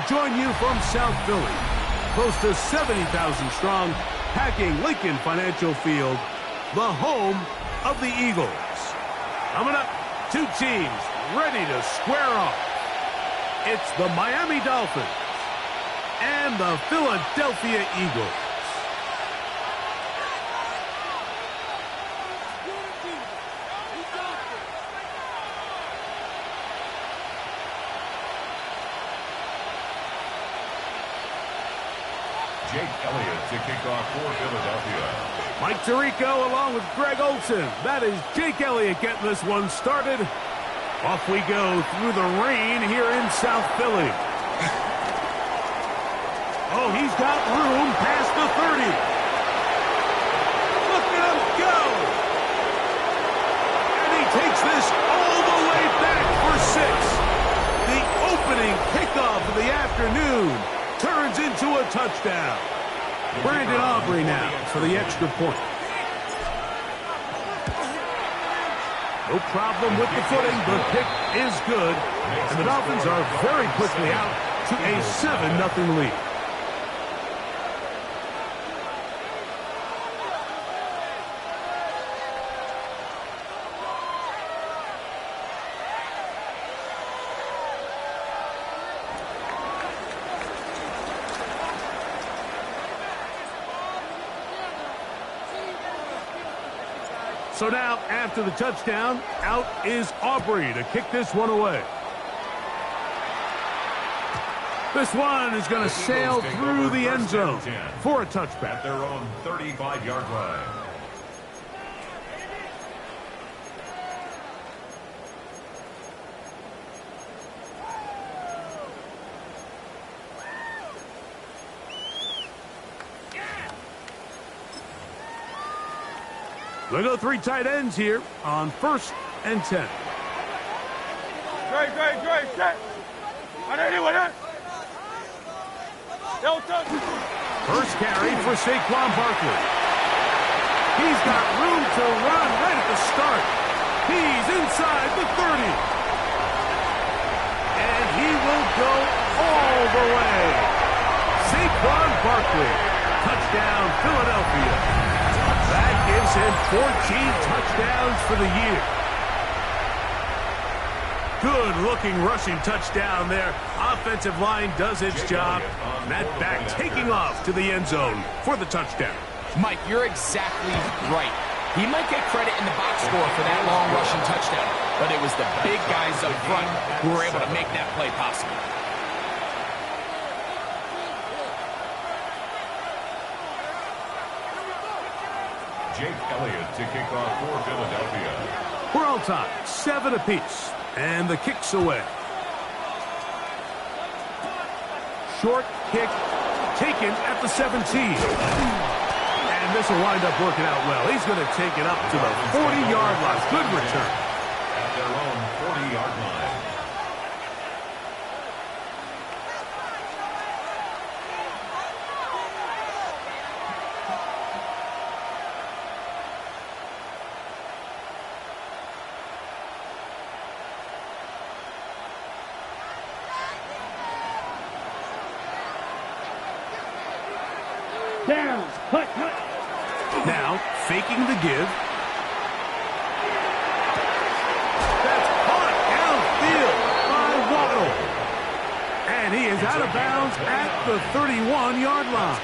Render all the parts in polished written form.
join you from South Philly, close to 70,000 strong, packing Lincoln Financial Field, the home of the Eagles. Coming up, two teams ready to square off. It's the Miami Dolphins and the Philadelphia Eagles. Jake Elliott to kick off for Philadelphia. Mike Tirico along with Greg Olson. That is Jake Elliott getting this one started. Off we go through the rain here in South Philly. Oh, he's got room past the 30. Look at him go. And he takes this all the way back for 6. The opening kickoff of the afternoon turns into a touchdown. Brandon Aubrey now for the extra point. No problem with the footing. The pick is good. And the Dolphins are very quickly out to a 7-0 lead. So now, after the touchdown, out is Aubrey to kick this one away. This one is going to sail through the end zone for a touchback. At their own 35-yard line. They go 3 tight ends here on 1st and 10. Great, set. First carry for Saquon Barkley. He's got room to run right at the start. He's inside the 30. And he will go all the way. Saquon Barkley. Touchdown, Philadelphia. That gives him 14 touchdowns for the year. Good-looking rushing touchdown there. Offensive line does its job. That back taking off to the end zone for the touchdown. Mike, you're exactly right. He might get credit in the box score for that long rushing touchdown, but it was the big guys up front who were able to make that play possible. Jake Elliott to kick off for Philadelphia. We're all tied, 7 apiece, and the kick's away. Short kick taken at the 17. And this will wind up working out well. He's going to take it up to the 40-yard line. Good return. At their own 40-yard line. Down. Cut. Now, faking the give. That's caught downfield by Waddle. And he is out of bounds at the 31-yard line.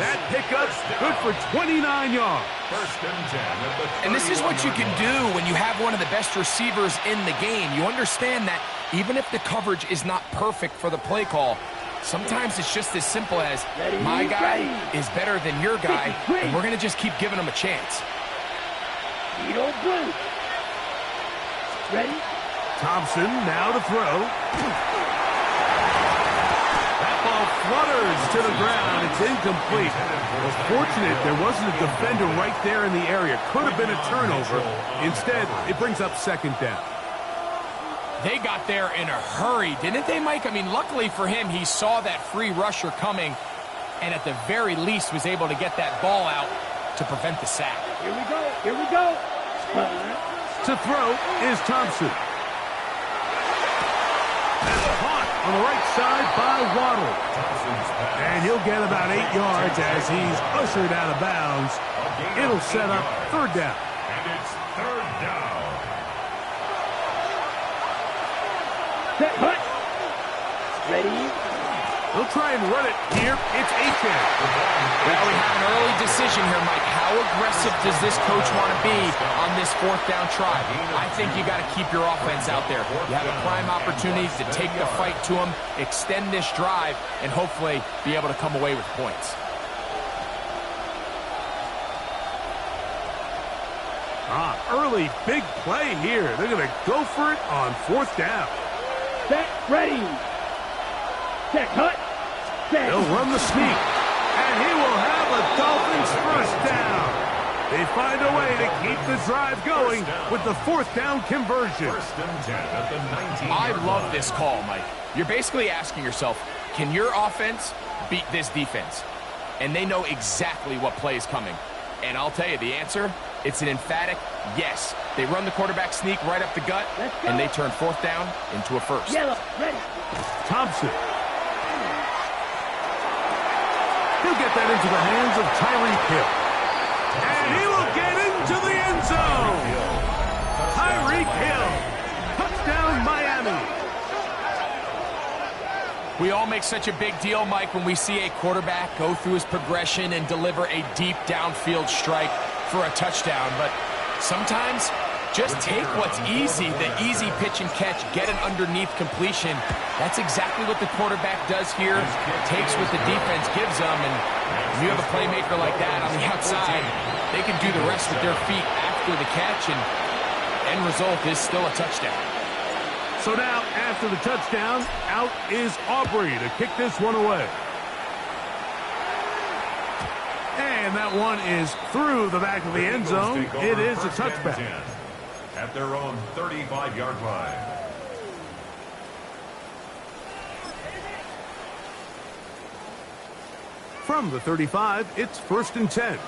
That pickup's good for 29 yards. First and 10. And this is what you can do when you have one of the best receivers in the game. You understand that even if the coverage is not perfect for the play call, sometimes it's just as simple as, my guy is better than your guy, and we're going to just keep giving him a chance. Ready? Thompson now to throw. That ball flutters to the ground. It's incomplete. Well, fortunate there wasn't a defender right there in the area. Could have been a turnover. Instead, it brings up 2nd down. They got there in a hurry, didn't they, Mike? I mean, luckily for him, he saw that free rusher coming and at the very least was able to get that ball out to prevent the sack. Here we go. To throw is Thompson. And caught on the right side by Waddle. And he'll get about 8 yards as he's ushered out of bounds. It'll set up third down. And it's third down. Set, hut. Ready. He'll try and run it here. It's Achane. Well, we have an early decision here, Mike. How aggressive does this coach want to be on this fourth down try? I think you got to keep your offense out there. You have a prime opportunity to take the fight to them, extend this drive, and hopefully be able to come away with points. Early big play here. They're going to go for it on fourth down. Set, ready. Set, hut. Set. They'll run the sneak, and he will have a Dolphins first down. They find a way to keep the drive going with the fourth down conversion. First and 10 at the 19. I love this call, Mike. You're basically asking yourself, can your offense beat this defense? And they know exactly what play is coming. And I'll tell you the answer, it's an emphatic yes. They run the quarterback sneak right up the gut, and they turn fourth down into a first. Yellow, ready. Thompson. He'll get that into the hands of Tyreek Hill. And he will get into the end zone. Tyreek Hill. Touchdown, Miami. We all make such a big deal, Mike, when we see a quarterback go through his progression and deliver a deep downfield strike for a touchdown. But sometimes just take what's easy, the easy pitch and catch, get an underneath completion. That's exactly what the quarterback does here. Takes what the defense gives them, and you have a playmaker like that on the outside, they can do the rest with their feet after the catch, and end result is still a touchdown. So now, after the touchdown, out is Aubrey to kick this one away. And that one is through the back of the end zone. It is a touchback. At their own 35-yard line. From the 35, it's first and 10.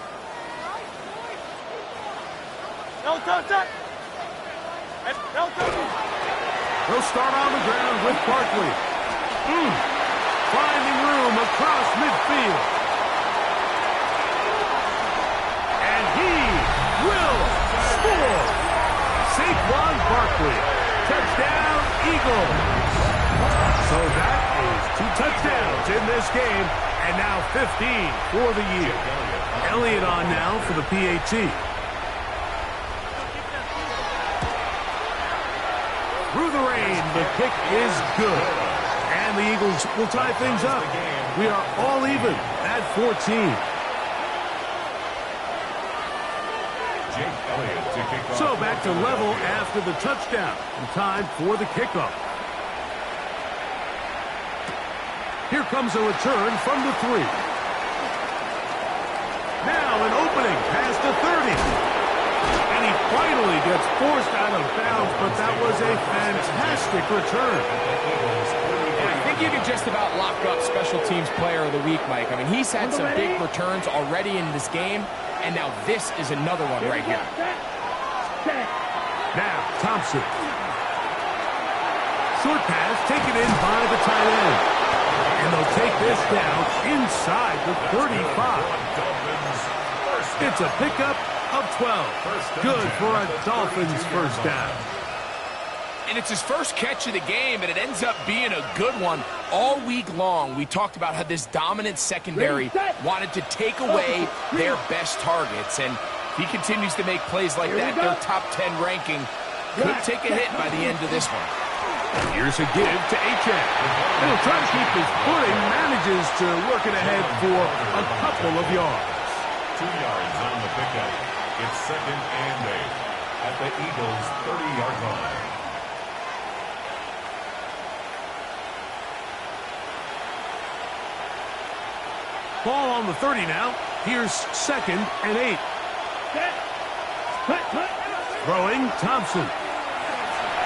They'll start on the ground with Barkley. Finding room across midfield. And he will score. Saquon Barkley. Touchdown, Eagles. So that is 2 touchdowns in this game, and now 15 for the year. Elliott on now for the PAT. Through the rain, the kick is good. And the Eagles will tie things up. We are all even at 14. So back to level after the touchdown. And time for the kickoff. Here comes a return from the 3. Now an opening past the 30. And he finally gets forced out of bounds, but that was a fantastic return. I think you can just about lock up Special Teams Player of the Week, Mike. I mean, he's had some big returns already in this game, and now this is another one right here. Now, Thompson. Short pass taken in by the tight end. And they'll take this down inside the 35. It's a pickup of 12. Good for a Dolphins first down. And it's his first catch of the game, and it ends up being a good one. All week long, we talked about how this dominant secondary wanted to take away their best targets. And if he continues to make plays like that, their top 10 ranking could take a hit by the end of this one. Here's a give to Achane. He'll try to keep his footing, manages to work it ahead for a couple of yards. 2 yards on the pickup. It's second and 8 at the Eagles' 30-yard line. Ball on the 30 now. Here's second and 8. Throwing Thompson.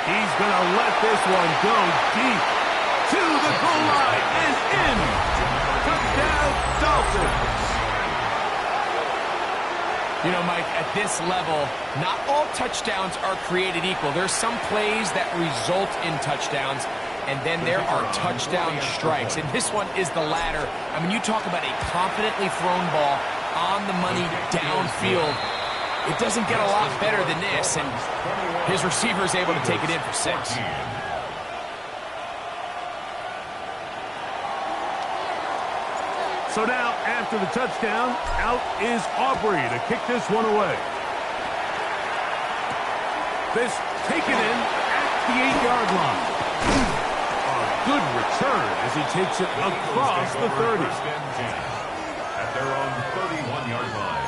He's going to let this one go deep to the goal line and in. Touchdown, Dolphins. You know, Mike, at this level, not all touchdowns are created equal. There's some plays that result in touchdowns. and then there are touchdown strikes. And this one is the latter. I mean, you talk about a confidently thrown ball on the money downfield. It doesn't get a lot better than this, and his receiver is able to take it in for 6. So now, after the touchdown, out is Aubrey to kick this one away. This taken in at the 8-yard line. A good return as he takes it across the 30. At their own 31-yard line.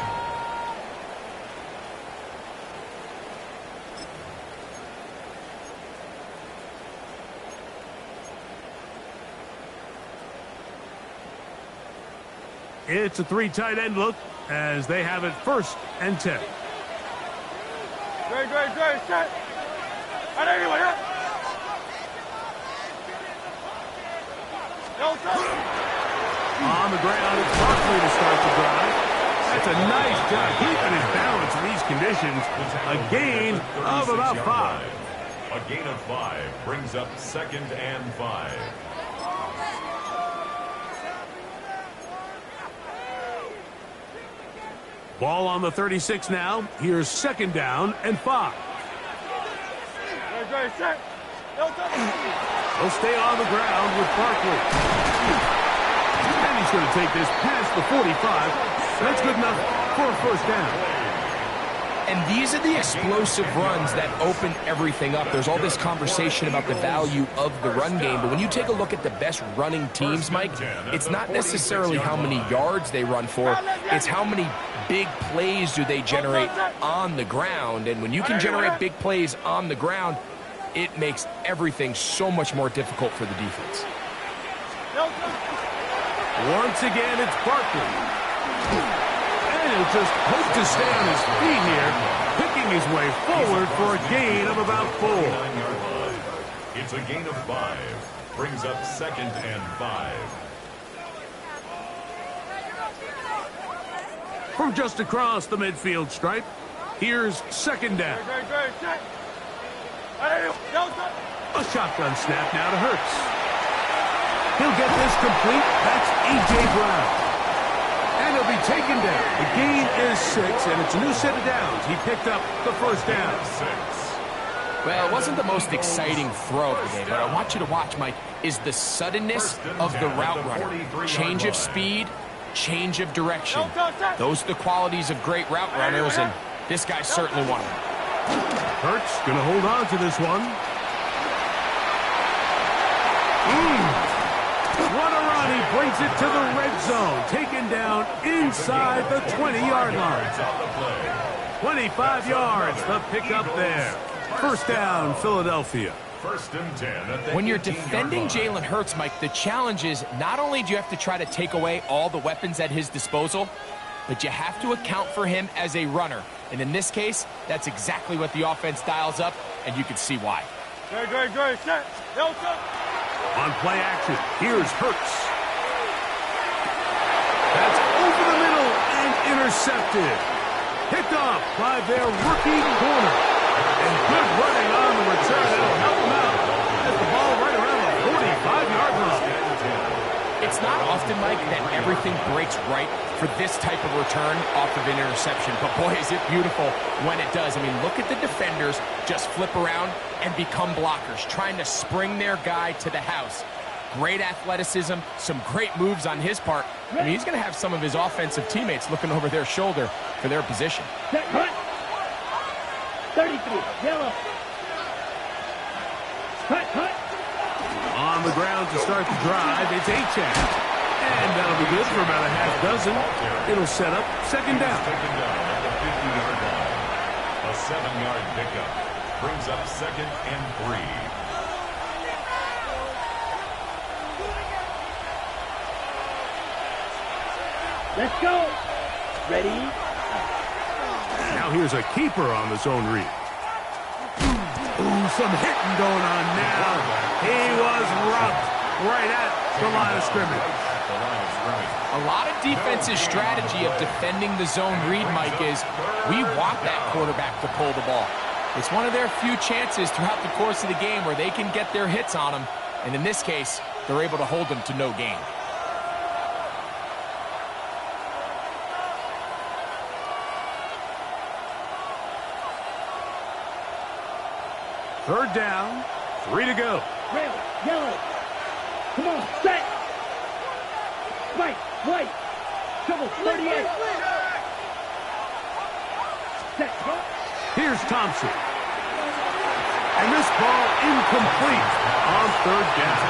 It's a 3 tight end look as they have it 1st and 10. Great, set. Anyone, On the ground, it's Barkley to start the drive. That's a nice job keeping his balance in these conditions. A gain of about 5. A gain of 5 brings up 2nd and 5. Ball on the 36 now. Here's 2nd down and 5. Great, set. He'll stay on the ground with Barkley. And he's going to take this past the 45. That's good enough for a 1st down. And these are the explosive runs that open everything up. There's all this conversation about the value of the run game, but when you take a look at the best running teams, Mike, it's not necessarily how many yards they run for, it's how many big plays do they generate on the ground. And when you can generate big plays on the ground, it makes everything so much more difficult for the defense. Once again, it's Barkley. And he'll just hope to stay on his feet here, picking his way forward for a gain of about 4. It's a gain of 5. Brings up 2nd and 5. From just across the midfield stripe, here's 2nd down. A shotgun snap now to Hurts. He'll get this complete. That's A.J. Brown. And he'll be taken down. The gain is 6, and it's a new set of downs. He picked up the 1st down. 6. Well, it wasn't the most exciting throw of the day, but I want you to watch, Mike, is the suddenness of the route runner. Change of speed, change of direction. Those are the qualities of great route runners, and this guy's certainly one of them. Hurts going to hold on to this one. What a run. He brings it to the red zone. Taken down inside the 20-yard line. 25 yards, the pickup there. 1st down, Philadelphia. 1st and 10. When you're defending Jalen Hurts, Mike, the challenge is not only do you have to try to take away all the weapons at his disposal, but you have to account for him as a runner. And in this case, that's exactly what the offense dials up, and you can see why. Great, set. On play action, here's Hurts. That's over the middle and intercepted. Picked off by their rookie corner. And good running on the return. That'll help him out as the ball right around the 45-yard line. It's not often, Mike, that everything breaks right for this type of return off of an interception. But, boy, is it beautiful when it does. I mean, look at the defenders just flip around and become blockers, trying to spring their guy to the house. Great athleticism, some great moves on his part. I mean, he's going to have some of his offensive teammates looking over their shoulder for their position. Set, cut. 33, yellow. Cut. On the ground to start the drive, it's Achane. And that'll be good for about a half dozen. It'll set up 2nd down. Taken down at the 50-yard line. A 7-yard pickup brings up 2nd and 3. Let's go. Ready? Now here's a keeper on the zone read. Ooh, some hitting going on now. He was rocked right at the line of scrimmage. A lot of defense's strategy of defending the zone read, Mike, is we want that quarterback to pull the ball. It's one of their few chances throughout the course of the game where they can get their hits on him. And in this case, they're able to hold them to no gain. Third down, 3 to go. Red, yellow. Come on, set. Right, white. Double, 38. Set, go. Here's Thompson. And this ball incomplete on third down.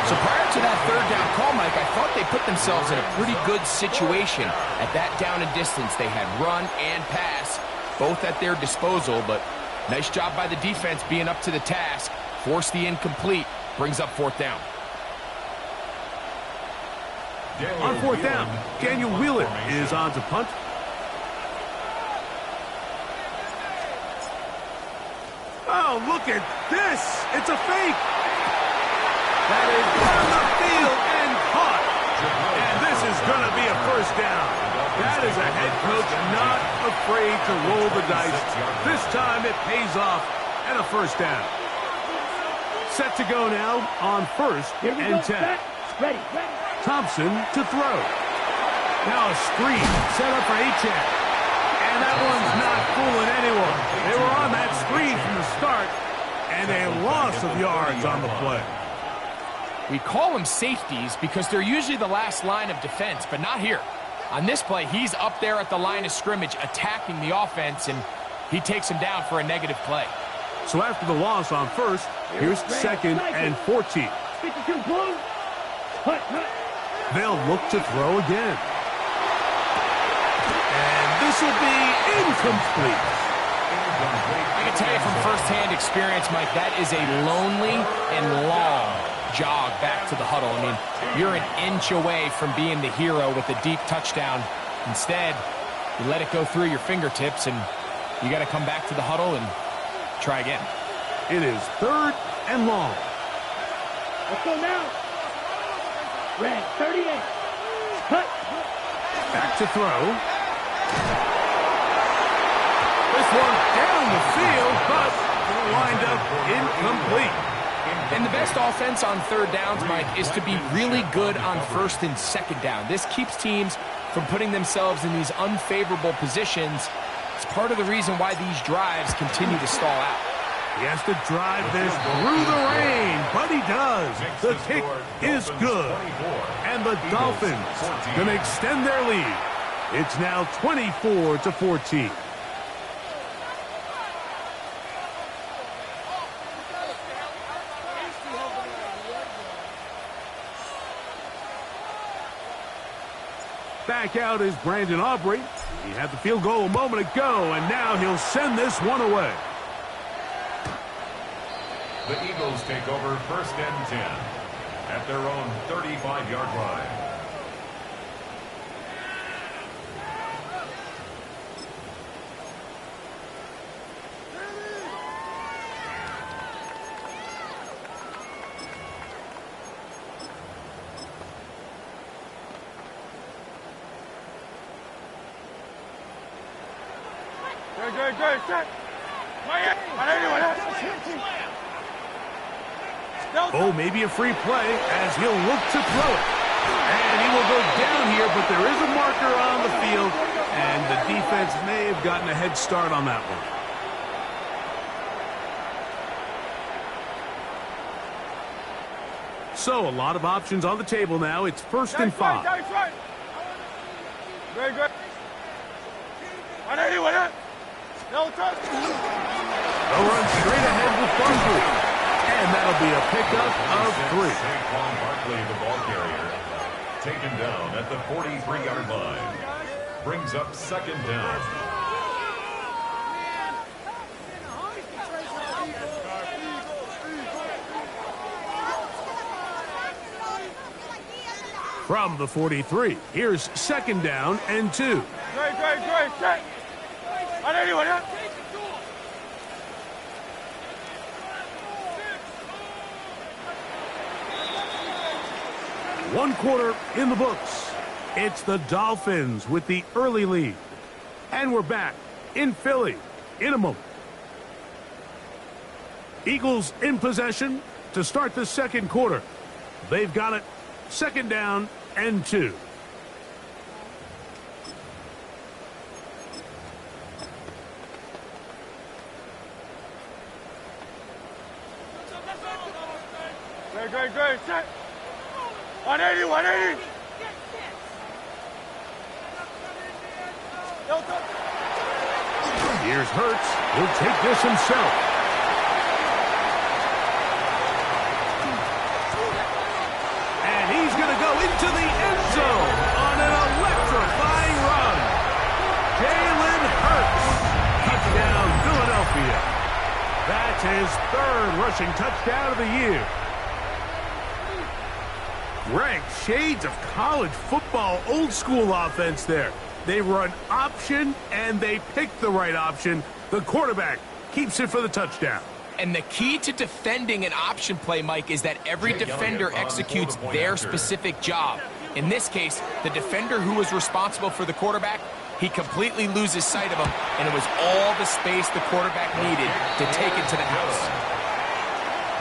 So prior to that third down call, Mike, I thought they put themselves in a pretty good situation. At that down and distance, they had run and pass, both at their disposal, but nice job by the defense being up to the task. Force the incomplete, brings up fourth down. On fourth down, Daniel Wheeler is on to punt. Oh, look at this. It's a fake. That is down the field and caught. And this is going to be a first down. That is a head coach not afraid to roll the dice. This time it pays off and a first down. Set to go now on first and 10. Ready. Thompson to throw. Now a screen set up for Achane. And that one's not fooling anyone. They were on that screen from the start, and a loss of yards on the play. We call them safeties because they're usually the last line of defense, but not here. On this play, he's up there at the line of scrimmage attacking the offense, and he takes him down for a negative play. So after the loss on first, here's second and 14. 52 blue. Hut. They'll look to throw again. And this will be incomplete. I can tell you from firsthand experience, Mike, that is a lonely and long jog back to the huddle. I mean, you're an inch away from being the hero with a deep touchdown. Instead, you let it go through your fingertips, and you got to come back to the huddle and try again. It is third and long. Let's go now. Red, 38. Cut. Back to throw. This one down the field, but lined up incomplete. And the best offense on third downs, Mike, is to be really good on first and second down. This keeps teams from putting themselves in these unfavorable positions. It's part of the reason why these drives continue to stall out. He has to drive this through the rain, but he does. The kick is good. And the Dolphins going to extend their lead. It's now 24-14. Back out is Brandon Aubrey. He had the field goal a moment ago, and now he'll send this one away. The Eagles take over first and 10 at their own 35-yard line. Good. Set. Oh, maybe a free play as he'll look to throw it. And he will go down here, but there is a marker on the field, and the defense may have gotten a head start on that one. So a lot of options on the table now. It's first and 5. Good. They'll run straight ahead with Barkley. And that'll be a pickup of 3. Saquon Barkley, the ball carrier, taken down at the 43-yard line. Brings up second down. From the 43, here's second down and 2. Great. Set. One quarter in the books. It's the Dolphins with the early lead. And we're back in Philly in a moment. Eagles in possession to start the second quarter. They've got it 2nd down and 2. Great. Set. 180, 180. Here's Hurts. He'll take this himself. And he's going to go into the end zone on an electrifying run. Jalen Hurts. Touchdown, Philadelphia. That's his 3rd rushing touchdown of the year. Greg, shades of college football, old school offense there. They run option, and they pick the right option. The quarterback keeps it for the touchdown. And the key to defending an option play, Mike, is that every defender executes their specific job. In this case, the defender who was responsible for the quarterback, he completely loses sight of him, and it was all the space the quarterback needed to take it to the house.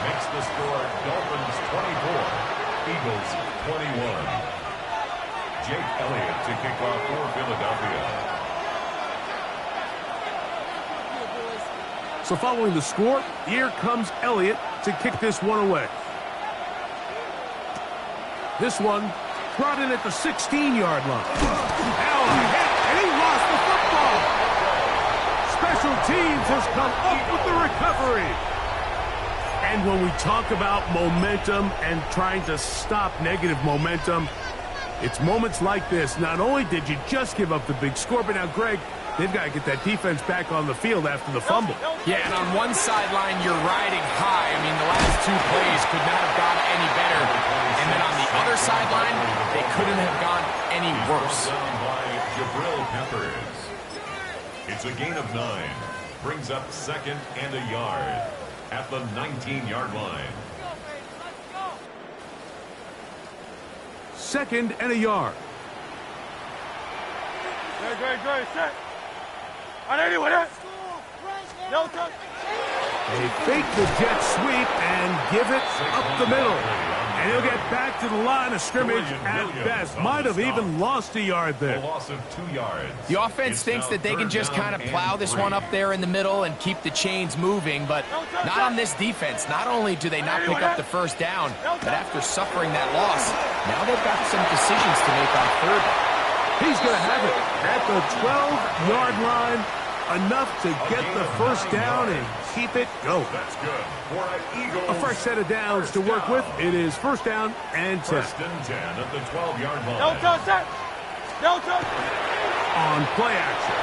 Makes the score Dolphins 24. Eagles 21. Jake Elliott to kick off for Philadelphia. So following the score, here comes Elliott to kick this one away. This one brought in at the 16-yard line. Now a hit, and he lost the football. Special teams has come up with the recovery. And when we talk about momentum and trying to stop negative momentum, it's moments like this. Not only did you just give up the big score, but now, Greg, they've got to get that defense back on the field after the fumble. Yeah, and on one sideline, you're riding high. I mean, the last 2 plays could not have gone any better. And then on the other sideline, they couldn't have gone any worse. By Jabril Peppers. It's a gain of 9. Brings up 2nd and a yard at the 19-yard line. 2nd and a yard. Great. Set. 180, what that? No touch. They fake the jet sweep and give it up the middle. And he'll get back to the line of scrimmage at best. Might have even lost a yard there. A loss of 2 yards. The offense thinks that they can just kind of plow this one up there in the middle and keep the chains moving, but not on this defense. Not only do they not pick up the 1st down, but after suffering that loss, now they've got some decisions to make on 3rd. He's going to have it at the 12-yard line. Enough to get the 1st down and keep it going. That's good for an Eagles. A fresh set of downs to work with. It is 1st down and 10. 1st and 10 at the 12-yard line. No touch, set. No touch. On play action.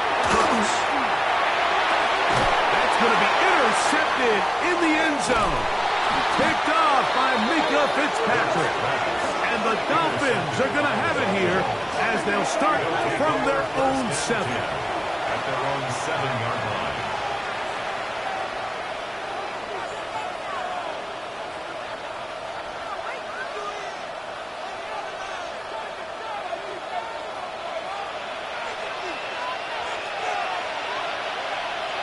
That's going to be intercepted in the end zone. Picked off by Mika Fitzpatrick. And the Dolphins are going to have it here as they'll start from their own 7. At their own 7-yard line.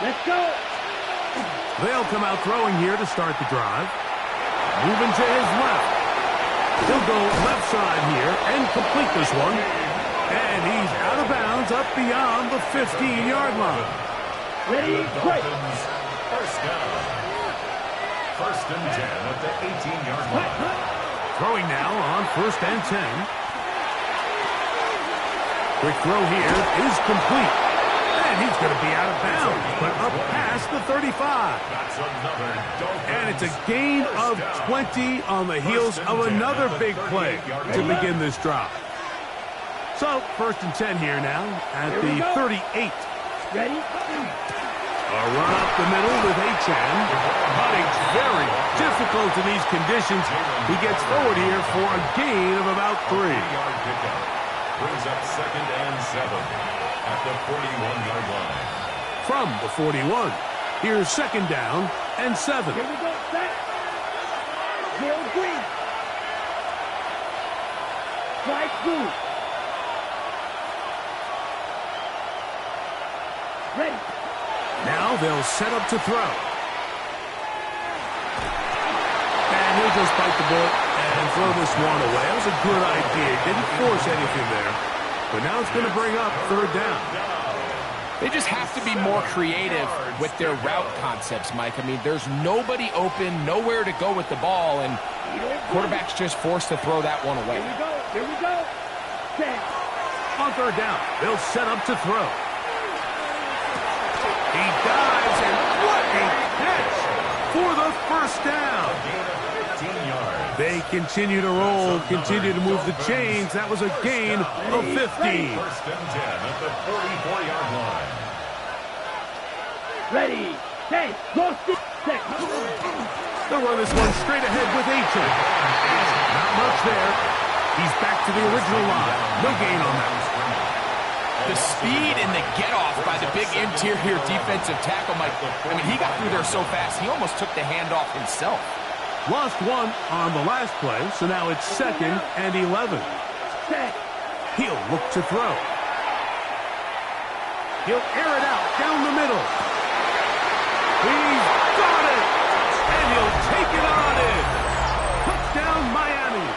Let's go. They'll come out throwing here to start the drive. Moving to his left. He'll go left side here and complete this one. And he's out of bounds up beyond the 15-yard line. Ready, great. Dolphins 1st down. 1st and 10 at the 18-yard line. Throwing now on 1st and 10. Quick throw here is complete. And he's going to be out of bounds, but up past the 35. That's another Dolphins. And it's a gain of 20 on the heels of another big play to begin this drive. So, 1st and 10 here now at the 38. Ready? A run up the middle with Achane. Putting's very difficult in these conditions. He gets forward here for a gain of about 3. 3-yard pickup. Brings up 2nd and 7 at the 41-yard line. From the 41, here's 2nd down and 7. Here we go, set. Zero green. Strike blue. Ready. Now they'll set up to throw. And They'll just bite the bullet and throw this one away. That was a good idea. Didn't force anything there. But now it's going to bring up third down. They just have to be more creative with their route concepts, Mike. I mean, there's nobody open, nowhere to go with the ball, and quarterback's just forced to throw that one away. Here we go. Set. On third down, they'll set up to throw. He dives, and what a catch for the first down. They continue to roll, continue to move the chains. That was a gain of 15. First and 10 at the 44-yard line. Ready. Set. Lost it. Set. They'll run this one straight ahead with Aiken. Not much there. He's back to the original line. No gain on that. The speed and the get-off by the big interior defensive tackle, Mike. I mean, he got through there so fast, he almost took the handoff himself. Lost one on the last play, so now it's 2nd and 11. Set. He'll look to throw. He'll air it out down the middle. He's got it! And he'll take it on in. Touchdown, Miami.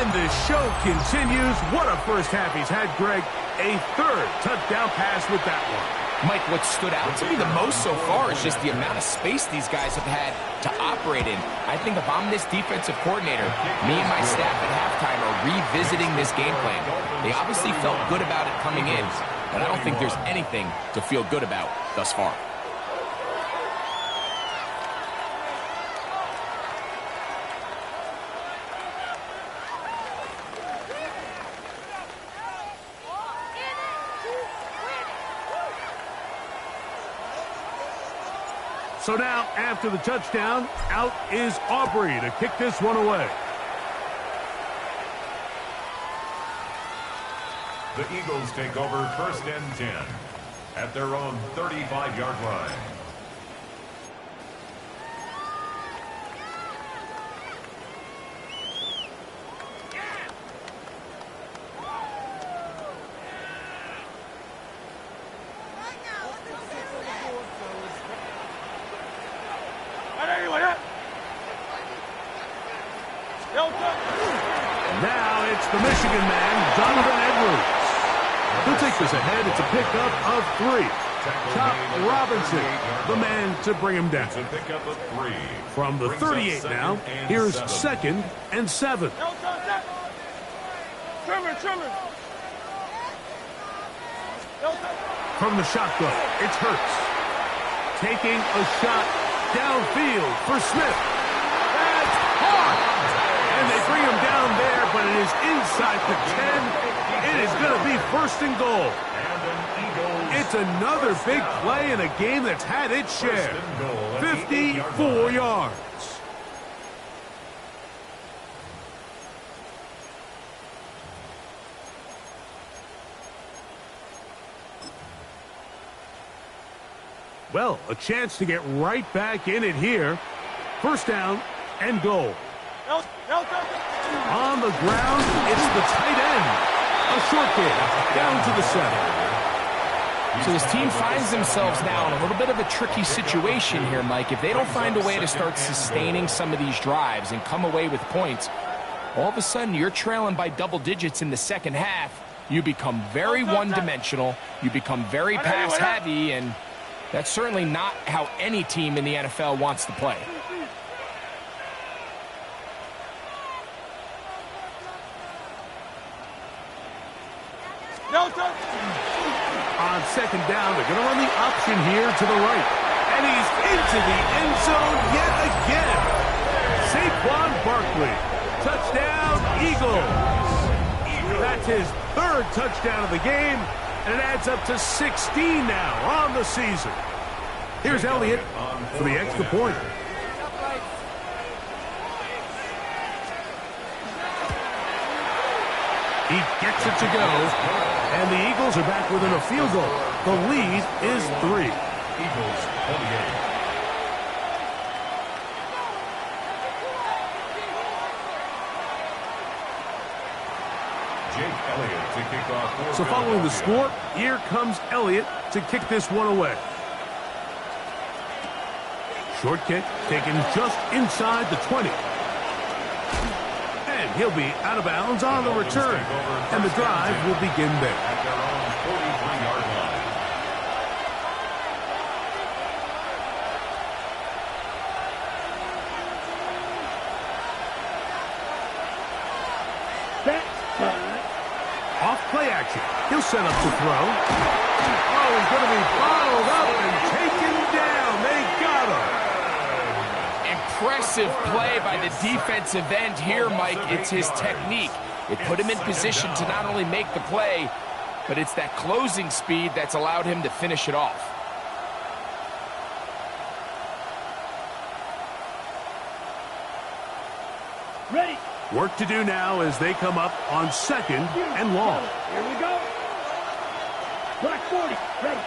And the show continues. What a first half he's had, Greg. A third touchdown pass with that one. Mike, what stood out to me the most so far is just the amount of space these guys have had to operate in. I think if I'm this defensive coordinator, me and my staff at halftime are revisiting this game plan. They obviously felt good about it coming in, but I don't think there's anything to feel good about thus far. So now, after the touchdown, out is Aubrey to kick this one away. The Eagles take over first and 10 at their own 35-yard line. Now it's the Michigan man, Donovan Edwards. He'll take this ahead. It's a pickup of 3. Chop Robinson, the man to bring him down. It's a pickup of 3. From the 38 now, here's 2nd and 7. From the shotgun, it's Hurts. Taking a shot downfield for Smith. That's hard. And they bring him down there, but it is inside the 10. It is going to be 1st and goal. It's another big play in a game that's had its share. 54 yards. Well, a chance to get right back in it here. 1st down and goal. On the ground, it's the tight end. A short game, down to the 7. So this team finds themselves now in a little bit of a tricky situation here, Mike. If they don't find a way to start sustaining some of these drives and come away with points, all of a sudden you're trailing by double digits in the second half. You become very one-dimensional. You become very pass-heavy, and that's certainly not how any team in the NFL wants to play. On 2nd down, they're going to run the option here to the right. And he's into the end zone yet again. Saquon Barkley. Touchdown, Eagles. That's his 3rd touchdown of the game, and it adds up to 16 now on the season. Here's Elliott for the extra point. He gets it to go. And the Eagles are back within a field goal. The lead is 3. Eagles 28. Jake Elliott to kick off. So following the score, here comes Elliott to kick this one away. Short kick taken just inside the 20. And he'll be out of bounds on the return. And the drive will begin there. At their own 43-yard line. Set. Off play action. He'll set up to throw. Oh, he's going to be followed up and taken down. They got him. Impressive play by the defensive end here, Mike. It's his technique. It put him in position to not only make the play, but it's that closing speed that's allowed him to finish it off. Ready. Work to do now as they come up on 2nd and long. Here we go. Black 40. Ready.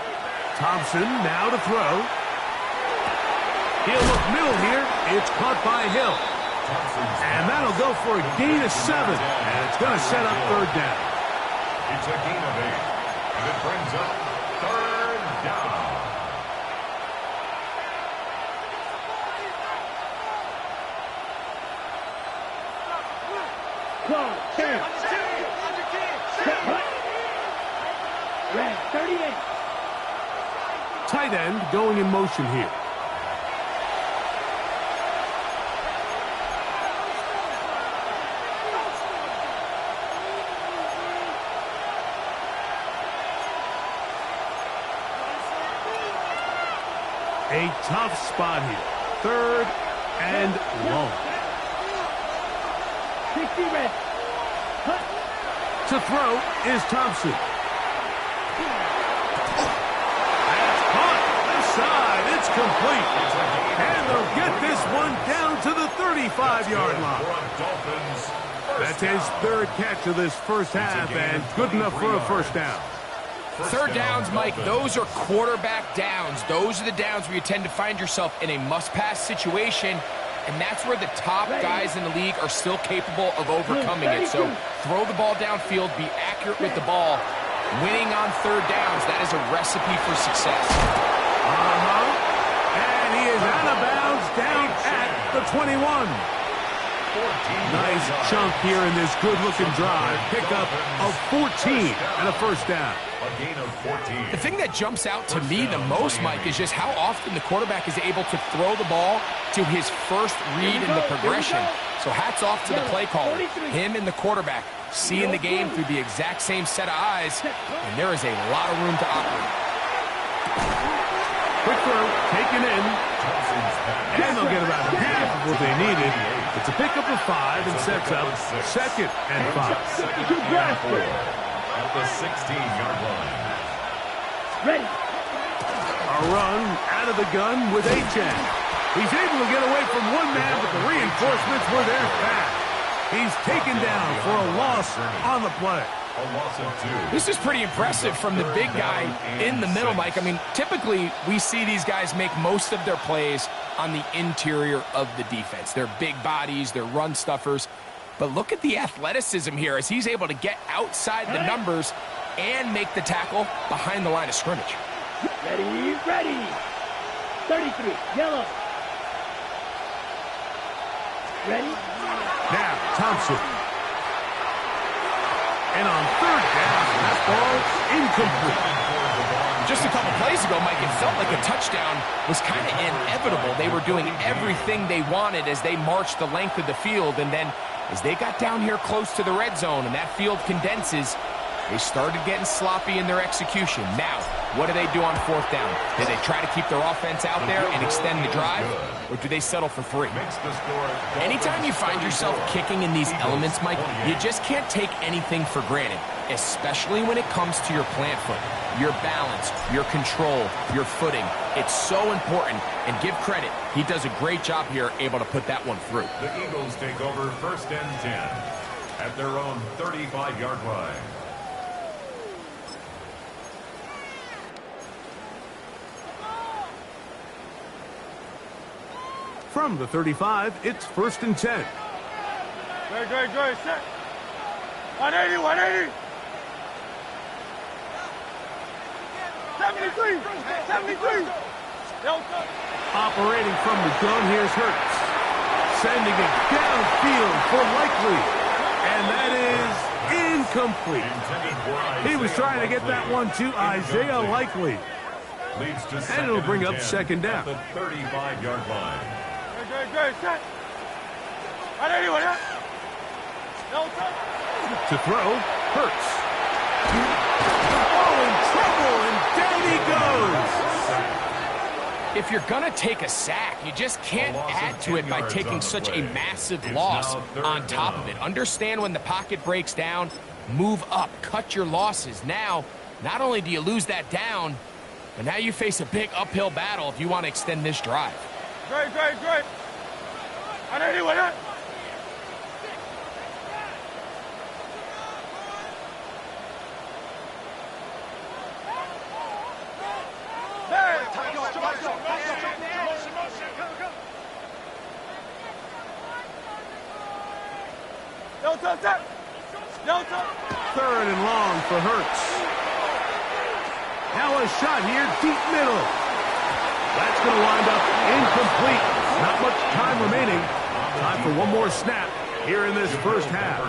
Thompson now to throw. He'll look middle here. It's caught by Hill. And that'll go for a gain of 7. And it's going to set up 3rd down. It's a gain of 8. And it brings up 3rd down. Close. 10. Set. Hut. Red. 38. Tight end going in motion here. A tough spot here. 3rd and long. 60 red. Hut. To throw is Thompson. That's caught. Left side. It's complete. And they'll get this one down to the 35-yard line. That's his 3rd catch of this first half and good enough for a first down. 3rd downs, Mike, those are quarterback downs. Those are the downs where you tend to find yourself in a must-pass situation, and that's where the top guys in the league are still capable of overcoming it. So throw the ball downfield, be accurate with the ball. Winning on 3rd downs, that is a recipe for success. And he is out of bounds down at the 21. Nice chunk here in this good-looking drive. Pickup of 14 and a first down. A gain of 14. The thing that jumps out to me the most, Mike, is just how often the quarterback is able to throw the ball to his first read in the progression. So hats off to the play caller. Him and the quarterback seeing the game through the exact same set of eyes, and there is a lot of room to operate. Quick throw, taken in, and they'll get about half of what they needed. It's a pickup of 5 and sets up 2nd and 5. At the 16-yard line. Ready. A run out of the gun with Achane. He's able to get away from one man, but the reinforcements were there fast. He's taken down for a loss on the play. A loss of 2. This is pretty impressive from the big guy in the middle, Mike. I mean, typically we see these guys make most of their plays on the interior of the defense. They're big bodies, they're run stuffers. But look at the athleticism here as he's able to get outside the numbers and make the tackle behind the line of scrimmage. Ready, ready. 33, yellow. Ready. Now, Thompson. And on 3rd down, that ball's incomplete. Just a couple plays ago, Mike, it felt like a touchdown was kind of inevitable. They were doing everything they wanted as they marched the length of the field, and then as they got down here close to the red zone and that field condenses, they started getting sloppy in their execution. Now, what do they do on 4th down? Do they try to keep their offense out there and extend the drive, or do they settle for 3? Anytime you find yourself kicking in these elements, Mike, you just can't take anything for granted, especially when it comes to your plant foot, your balance, your control, your footing. It's so important, and give credit. He does a great job here, able to put that one through. The Eagles take over 1st and 10 at their own 35-yard line. From the 35, it's 1st and 10. Good. Set. 180, 180. 73, 73. Operating from the gun, here's Hurts. Sending it downfield for Likely. And that is incomplete. He was trying to get that one to Isaiah Likely. And it'll bring up second down. The 35-yard line. To throw, Hurts. Oh, in trouble, and down he goes. If you're going to take a sack, you just can't add to it by taking such a massive loss on top of it. Understand when the pocket breaks down, move up, cut your losses. Now, not only do you lose that down, but now you face a big uphill battle if you want to extend this drive. Great. Third and long for Hurts. Now a shot here, deep middle. That's going to wind up incomplete. Not much time remaining. Time for one more snap here in this first half.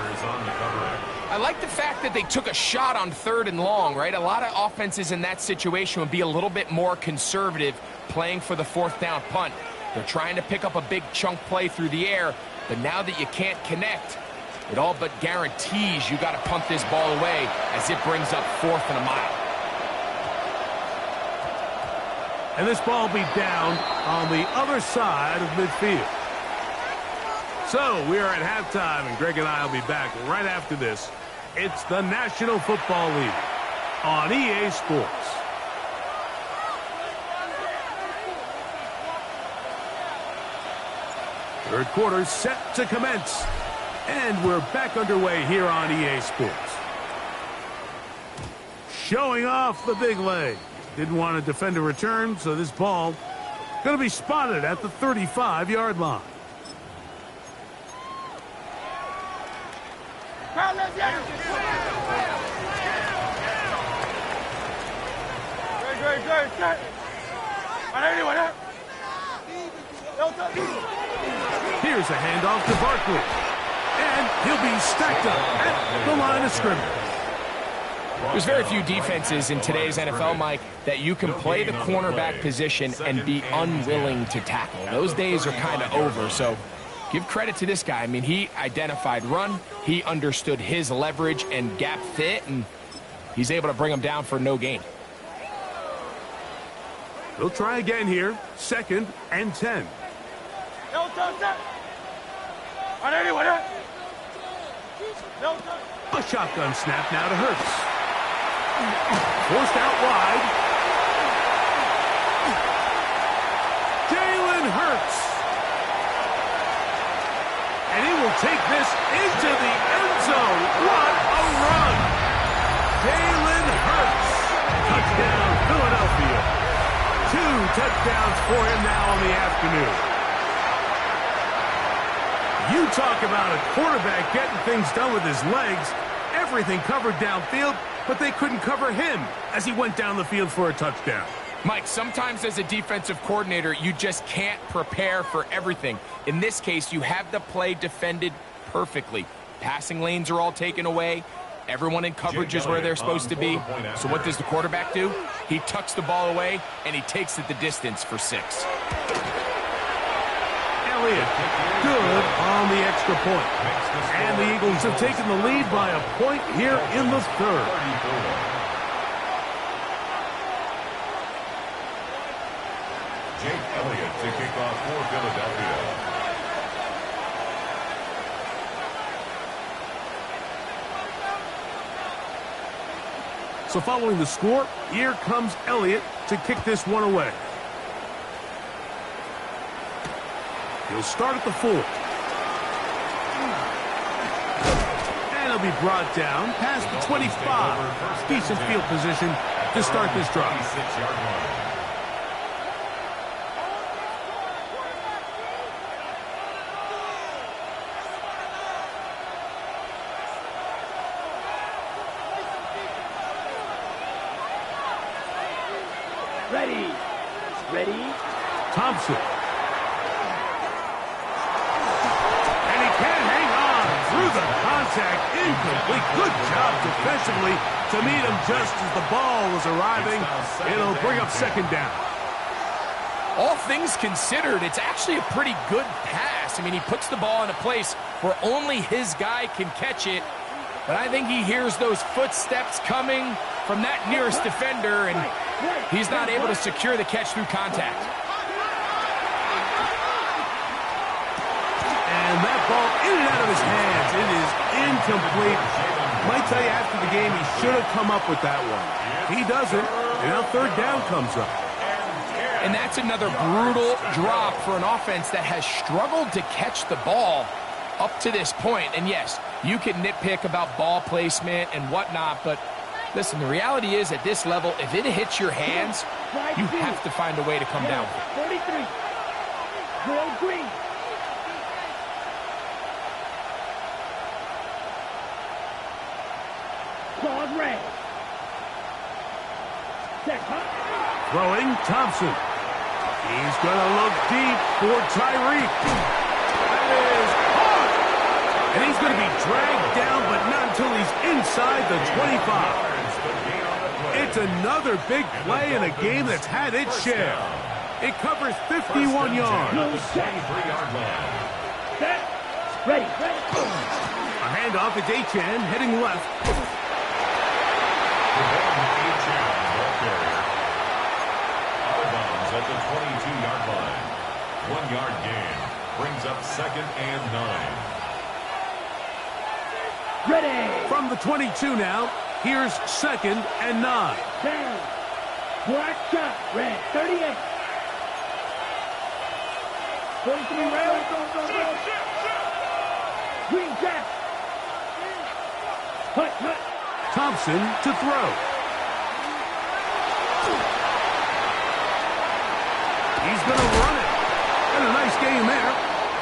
I like the fact that they took a shot on third and long, right? A lot of offenses in that situation would be a little bit more conservative playing for the fourth down punt. They're trying to pick up a big chunk play through the air, but now that you can't connect, it all but guarantees you got to punt this ball away as it brings up 4th and a mile. And this ball will be down on the other side of midfield. So we are at halftime, and Greg and I will be back right after this. It's the National Football League on EA Sports. Third quarter set to commence. And we're back underway here on EA Sports. Showing off the big leg. Didn't want to defend a return, so this ball going to be spotted at the 35-yard line. Here's a handoff to Barkley. And he'll be stacked up at the line of scrimmage. There's very few defenses in today's NFL, Mike, that you can play the cornerback position and be unwilling to tackle. Those days are kind of over, so give credit to this guy. I mean, he identified run, he understood his leverage and gap fit, and he's able to bring him down for no gain. They'll try again here, 2nd and 10. A shotgun snap now to Hurts. Forced out wide. Jalen Hurts. And he will take this into the end zone. What a run. Jalen Hurts. Touchdown, Philadelphia. 2 touchdowns for him now on the afternoon. You talk about a quarterback getting things done with his legs. Everything covered downfield, but they couldn't cover him as he went down the field for a touchdown. Mike, sometimes as a defensive coordinator, you just can't prepare for everything. In this case, you have the play defended perfectly. Passing lanes are all taken away. Everyone in coverage is where they're supposed to be. So what does the quarterback do? He tucks the ball away, and he takes it the distance for 6. Elliott, good on the extra point. And the Eagles have taken the lead by a point here in the third. Jake Elliott to kick off for Philadelphia. So following the score, here comes Elliott to kick this one away. He'll start at the 4. And he'll be brought down past the 25. Decent field position to start this drive. Ready. Thompson. And he can't hang on through the contact. Incomplete. Good job defensively to meet him just as the ball was arriving. It'll bring up second down. All things considered, it's actually a pretty good pass. I mean, he puts the ball in a place where only his guy can catch it. But I think he hears those footsteps coming from that nearest defender, and he's not able to secure the catch through contact. And that ball in and out of his hands. It is incomplete. Might tell you after the game he should have come up with that one. He doesn't, and now third down comes up. And that's another brutal drop for an offense that has struggled to catch the ball up to this point. And yes, you can nitpick about ball placement and whatnot, but listen, the reality is at this level, if it hits your hands, you have to find a way to come down. 43. Will Green. Claude Ray. Check, huh? Throwing, Thompson. He's going to look deep for Tyreek. That is caught. And he's going to be dragged down, but not until he's inside the 25. It's another big play in a game that's had its share. It covers 51 yards. Set. Ready. A handoff to Achan, heading left. At the 22-yard line. 1 yard gain. Brings up second and 9. Ready. From the 22 now, here's second and 9. Down. Black shot. Red. 38. 43 red. Green jack. Hut. Thompson to throw. He's going to run it. And a nice game there.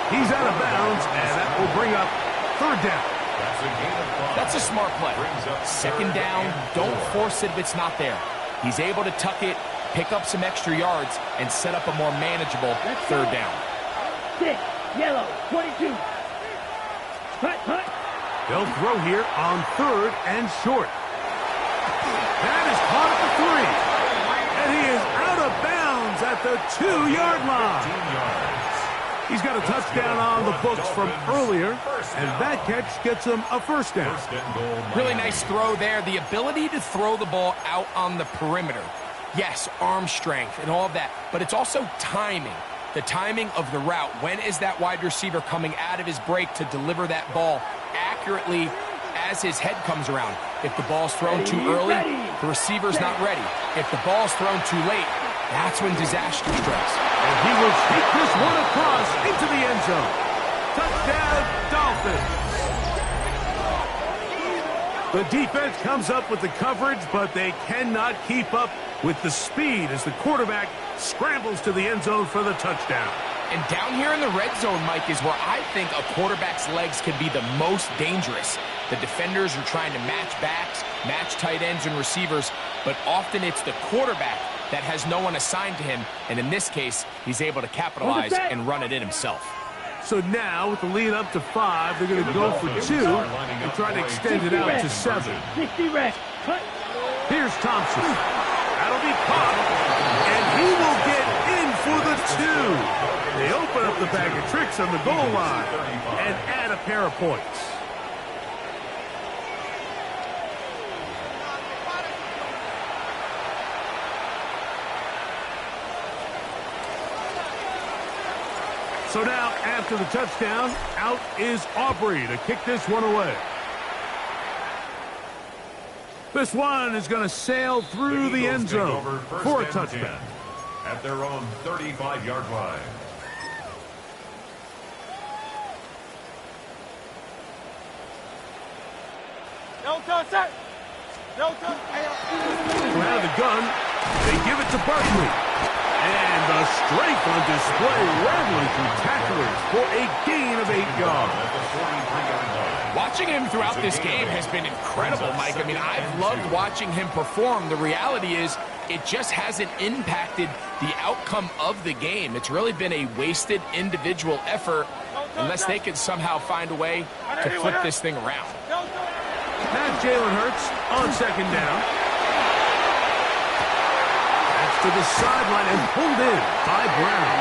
He's out of bounds, and that will bring up third down. That's a smart play. Second down, don't force it if it's not there. He's able to tuck it, pick up some extra yards, and set up a more manageable third down. 6, yellow, 22. Hut. They'll throw here on third and short. That is caught at the 3. And he is out of bounds at the 2-yard line. He's got a touchdown on the books from earlier, and that catch gets him a first down. Really nice throw there. The ability to throw the ball out on the perimeter. Yes, arm strength and all of that, but it's also timing. The timing of the route. When is that wide receiver coming out of his break to deliver that ball accurately as his head comes around? If the ball's thrown too early, the receiver's not ready. If the ball's thrown too late, that's when disaster strikes. And he will take this one across into the end zone. Touchdown, Dolphins. The defense comes up with the coverage, but they cannot keep up with the speed as the quarterback scrambles to the end zone for the touchdown. And down here in the red zone, Mike, is where I think a quarterback's legs can be the most dangerous. The defenders are trying to match backs, match tight ends and receivers, but often it's the quarterback that has no one assigned to him, and in this case, he's able to capitalize and run it in himself. So now, with the lead up to 5, they're going to go for 2 and try to extend it out to 7. 60 red. Cut. Here's Thompson. That'll be caught, and he will get in for the 2. They open up the bag of tricks on the goal line and add a pair of points. So now, after the touchdown, out is Aubrey to kick this one away. This one is going to sail through the end zone for a touchdown. At their own 35-yard line. No touch, sir. No touch. From out of the gun, they give it to Barkley. And the strength on display, rattling through tacklers for a gain of 8 yards. Watching him throughout this game has been incredible, Mike. I mean, I've loved watching him perform. The reality is, it just hasn't impacted the outcome of the game. It's really been a wasted individual effort unless they can somehow find a way to flip this thing around. Now Jalen Hurts on second down. That's to the sideline and pulled in by Brown.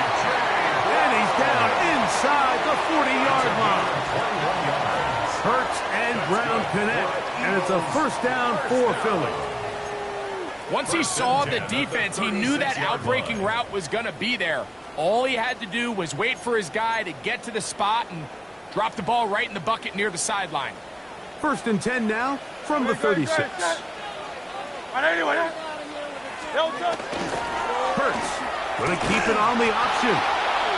And he's down inside the 40-yard line. Hurts and Brown connect, and it's a first down for Philly. Once he saw the defense, he knew that outbreaking route was going to be there. All he had to do was wait for his guy to get to the spot and drop the ball right in the bucket near the sideline. First and 10 now from the 36. Hurts going to keep it on the option.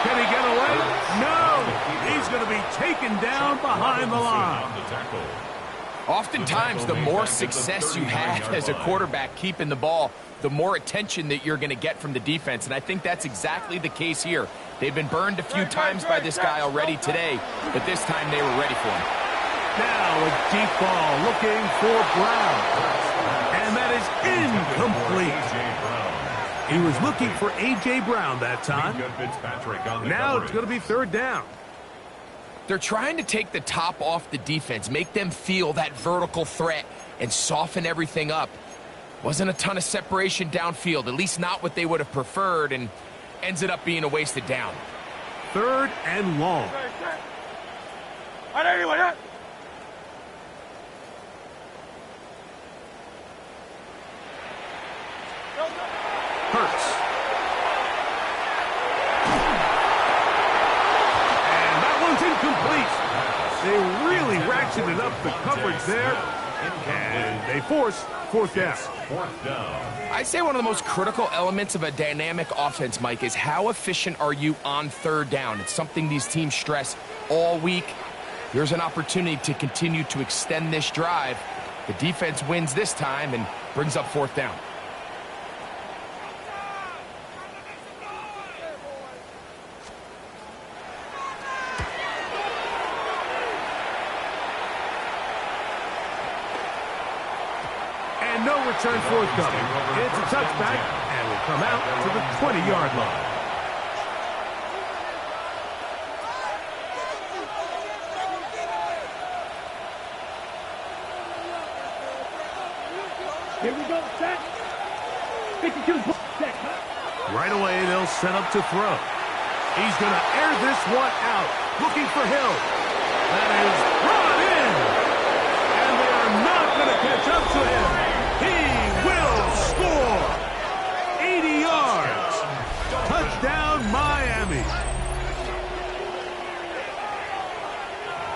Can he get away? No! He's going to be taken down behind the line. Oftentimes, the more success you have as a quarterback keeping the ball, the more attention that you're going to get from the defense, and I think that's exactly the case here. They've been burned a few times by this guy already today, but this time they were ready for him. Now a deep ball looking for Brown, and that is incomplete. He was looking for A.J. Brown that time. Now it's going to be third down. They're trying to take the top off the defense, make them feel that vertical threat, and soften everything up. Wasn't a ton of separation downfield, at least not what they would have preferred, and ends it up being a wasted down. Third and long. Hurts. And that one's incomplete. They really ratcheted up the coverage there, and they force fourth down. I'd say one of the most critical elements of a dynamic offense, Mike, is how efficient are you on third down. It's something these teams stress all week. Here's an opportunity to continue to extend this drive. The defense wins this time and brings up fourth down. And no return forthcoming. It's a touchback, and will come out to the 20-yard line. Here we go, set. 52 set. Right away, they'll set up to throw. He's going to air this one out, looking for Hill. That is brought in. And they are not going to catch up to him. He will score. 80 yards. Touchdown, Miami.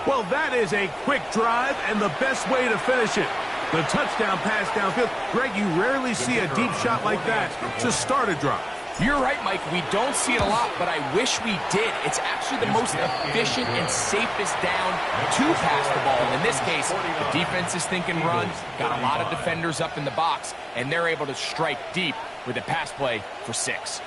Well, that is a quick drive and the best way to finish it. The touchdown pass downfield. Greg, you rarely see a deep shot like that to start a drive. You're right, Mike. We don't see it a lot, but I wish we did. It's actually the most efficient and safest down to pass the ball. And in this case, the defense is thinking run, got a lot of defenders up in the box, and they're able to strike deep with a pass play for 6.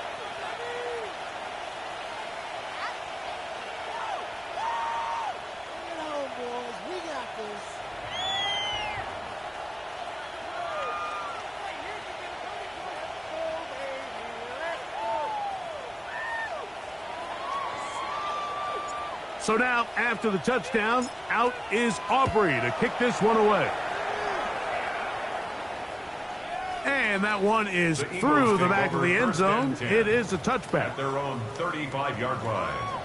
So now, after the touchdown, out is Aubrey to kick this one away. And that one is through the back of the end zone. It is a touchback. At their own 35-yard line.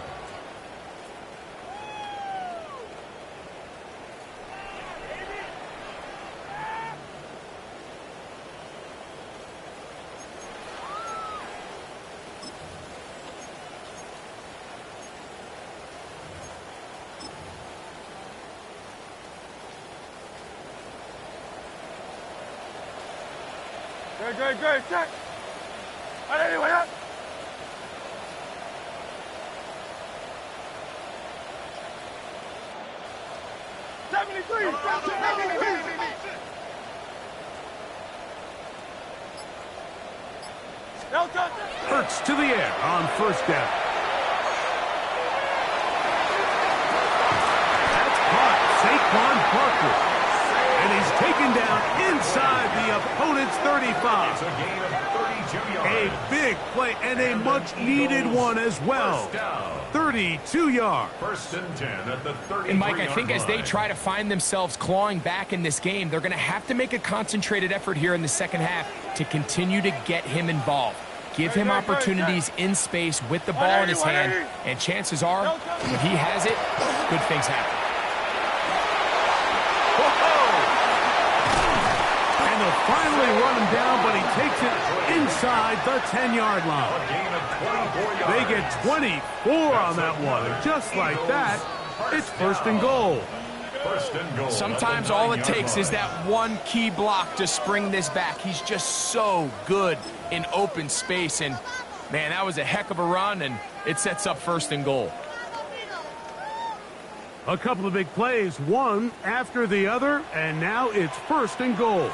Good, check. Anyway, up. 73. Hurts to the air on first down. That's caught. Saquon Barkley. And he's taken down inside the opponent's 35. It's a gain of 32 yards. A big play and a much-needed one as well. 32 yards. First and 10 at the 33-yard And, Mike, I think as they line. try to find themselves clawing back in this game, they're going to have to make a concentrated effort here in the second half to continue to get him involved. Give him opportunities in space with the ball in his hand, and chances are, when he has it, good things happen. And they'll finally run him down, but he takes it inside the 10-yard line. A gain of 24 yards. They get 24 on that one. And just like that, it's first and goal. First and goal. Sometimes all it takes is that one key block to spring this back. He's just so good in open space, and man, that was a heck of a run, and it sets up first and goal. A couple of big plays, one after the other, and now it's first and goal.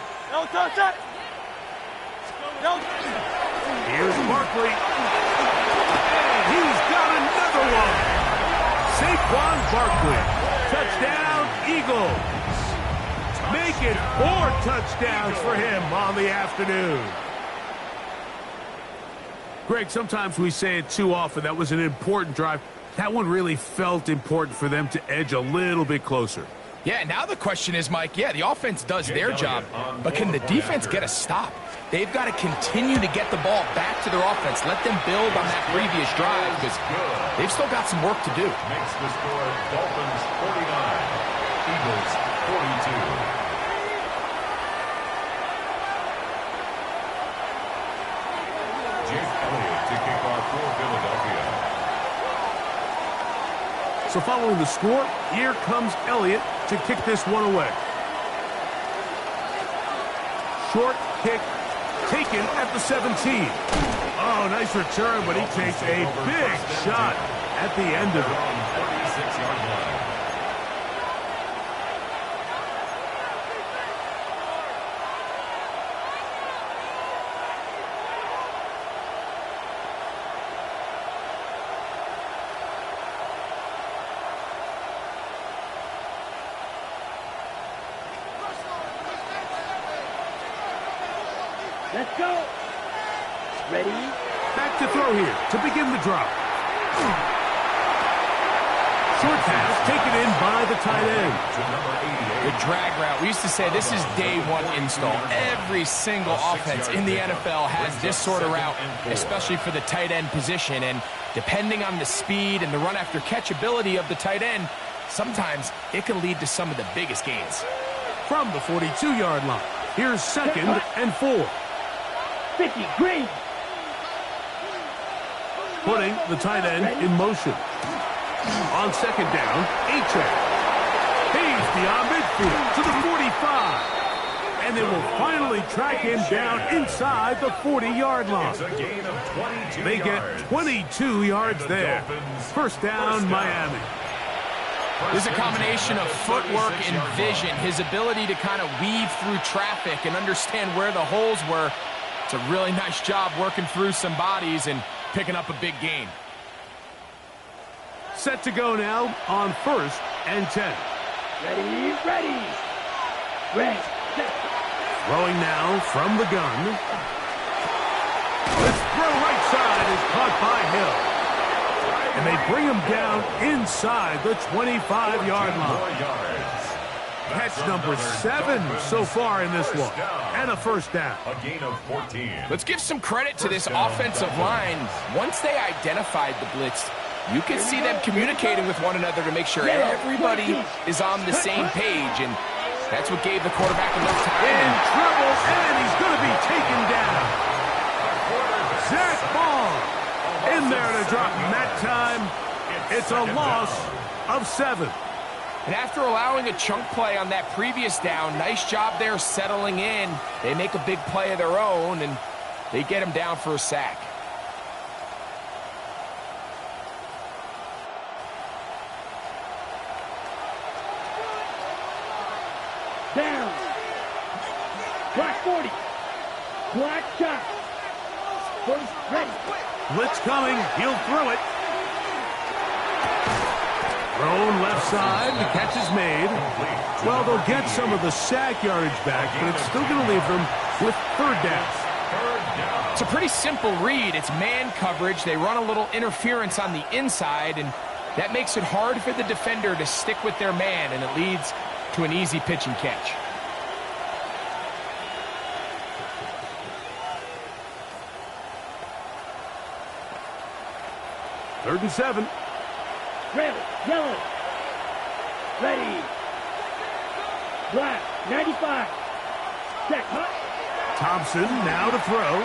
Here's Barkley. And he's got another one. Saquon Barkley. Touchdown, Eagles. Make it 4 touchdowns for him on the afternoon. Greg, sometimes we say it too often. That was an important drive. That one really felt important for them to edge a little bit closer. Yeah, now the question is, Mike, yeah, the offense does their job, but can the defense get a stop? They've got to continue to get the ball back to their offense. Let them build on that previous drive because they've still got some work to do. Makes the score Dolphins 49, Eagles 42. Jake Elliott to kick off for Philadelphia. So following the score, here comes Elliott to kick this one away. Short kick taken at the 17. Oh, nice return, but he takes a big shot at the end of it. 36-yard line. Let's go. Ready? Back to throw here to begin the drop. Short pass taken in by the tight end. The drag route, we used to say this is day one install. Every single offense in the NFL has this sort of route, especially for the tight end position. And depending on the speed and the run after catch ability of the tight end, sometimes it can lead to some of the biggest gains. From the 42-yard line, here's second and 4. 50, green. Putting the tight end in motion. On second down, A-check. He's beyond midfield to the 45. And they will finally track him down inside the 40-yard line. It's a gain of 22 They get 22 yards there. First down, Miami. There's a combination of footwork and vision, his ability to kind of weave through traffic and understand where the holes were. It's a really nice job working through some bodies and picking up a big gain. Set to go now on first and 10. Ready, ready. Ready, set. Throwing now from the gun. This throw right side is caught by Hill. And they bring him down inside the 25-yard line. Catch number 7 so far in this one. And a first down. A gain of 14. Let's give some credit to this offensive line. Once they identified the blitz, you can see them communicating with one another to make sure everybody is on the same page. And that's what gave the quarterback enough time. In trouble, and he's going to be taken down. Zach Ball in there to drop him that time. It's a loss of 7. And after allowing a chunk play on that previous down, nice job there settling in. They make a big play of their own, and they get him down for a sack. Down. Black 40. Black shot. First ready. Blitz coming. He'll throw it. Thrown left side. The catch is made. Well, they'll get some of the sack yardage back, but it's still going to leave them with third down. It's a pretty simple read. It's man coverage. They run a little interference on the inside, and that makes it hard for the defender to stick with their man, and it leads to an easy pitch and catch. Third and 7. Red, yellow. Ready. Black, 95. Check, hot. Thompson now to throw.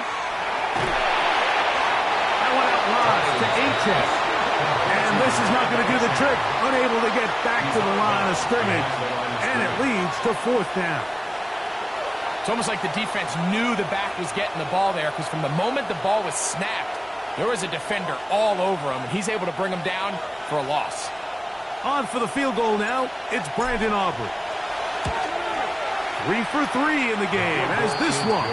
That one out wide to H.S. And this is not going to do the trick. Unable to get back to the line of scrimmage. And it leads to fourth down. It's almost like the defense knew the back was getting the ball there, because from the moment the ball was snapped, there was a defender all over him, and he's able to bring him down for a loss. On for the field goal now. It's Brandon Aubrey. 3 for 3 in the game, as this one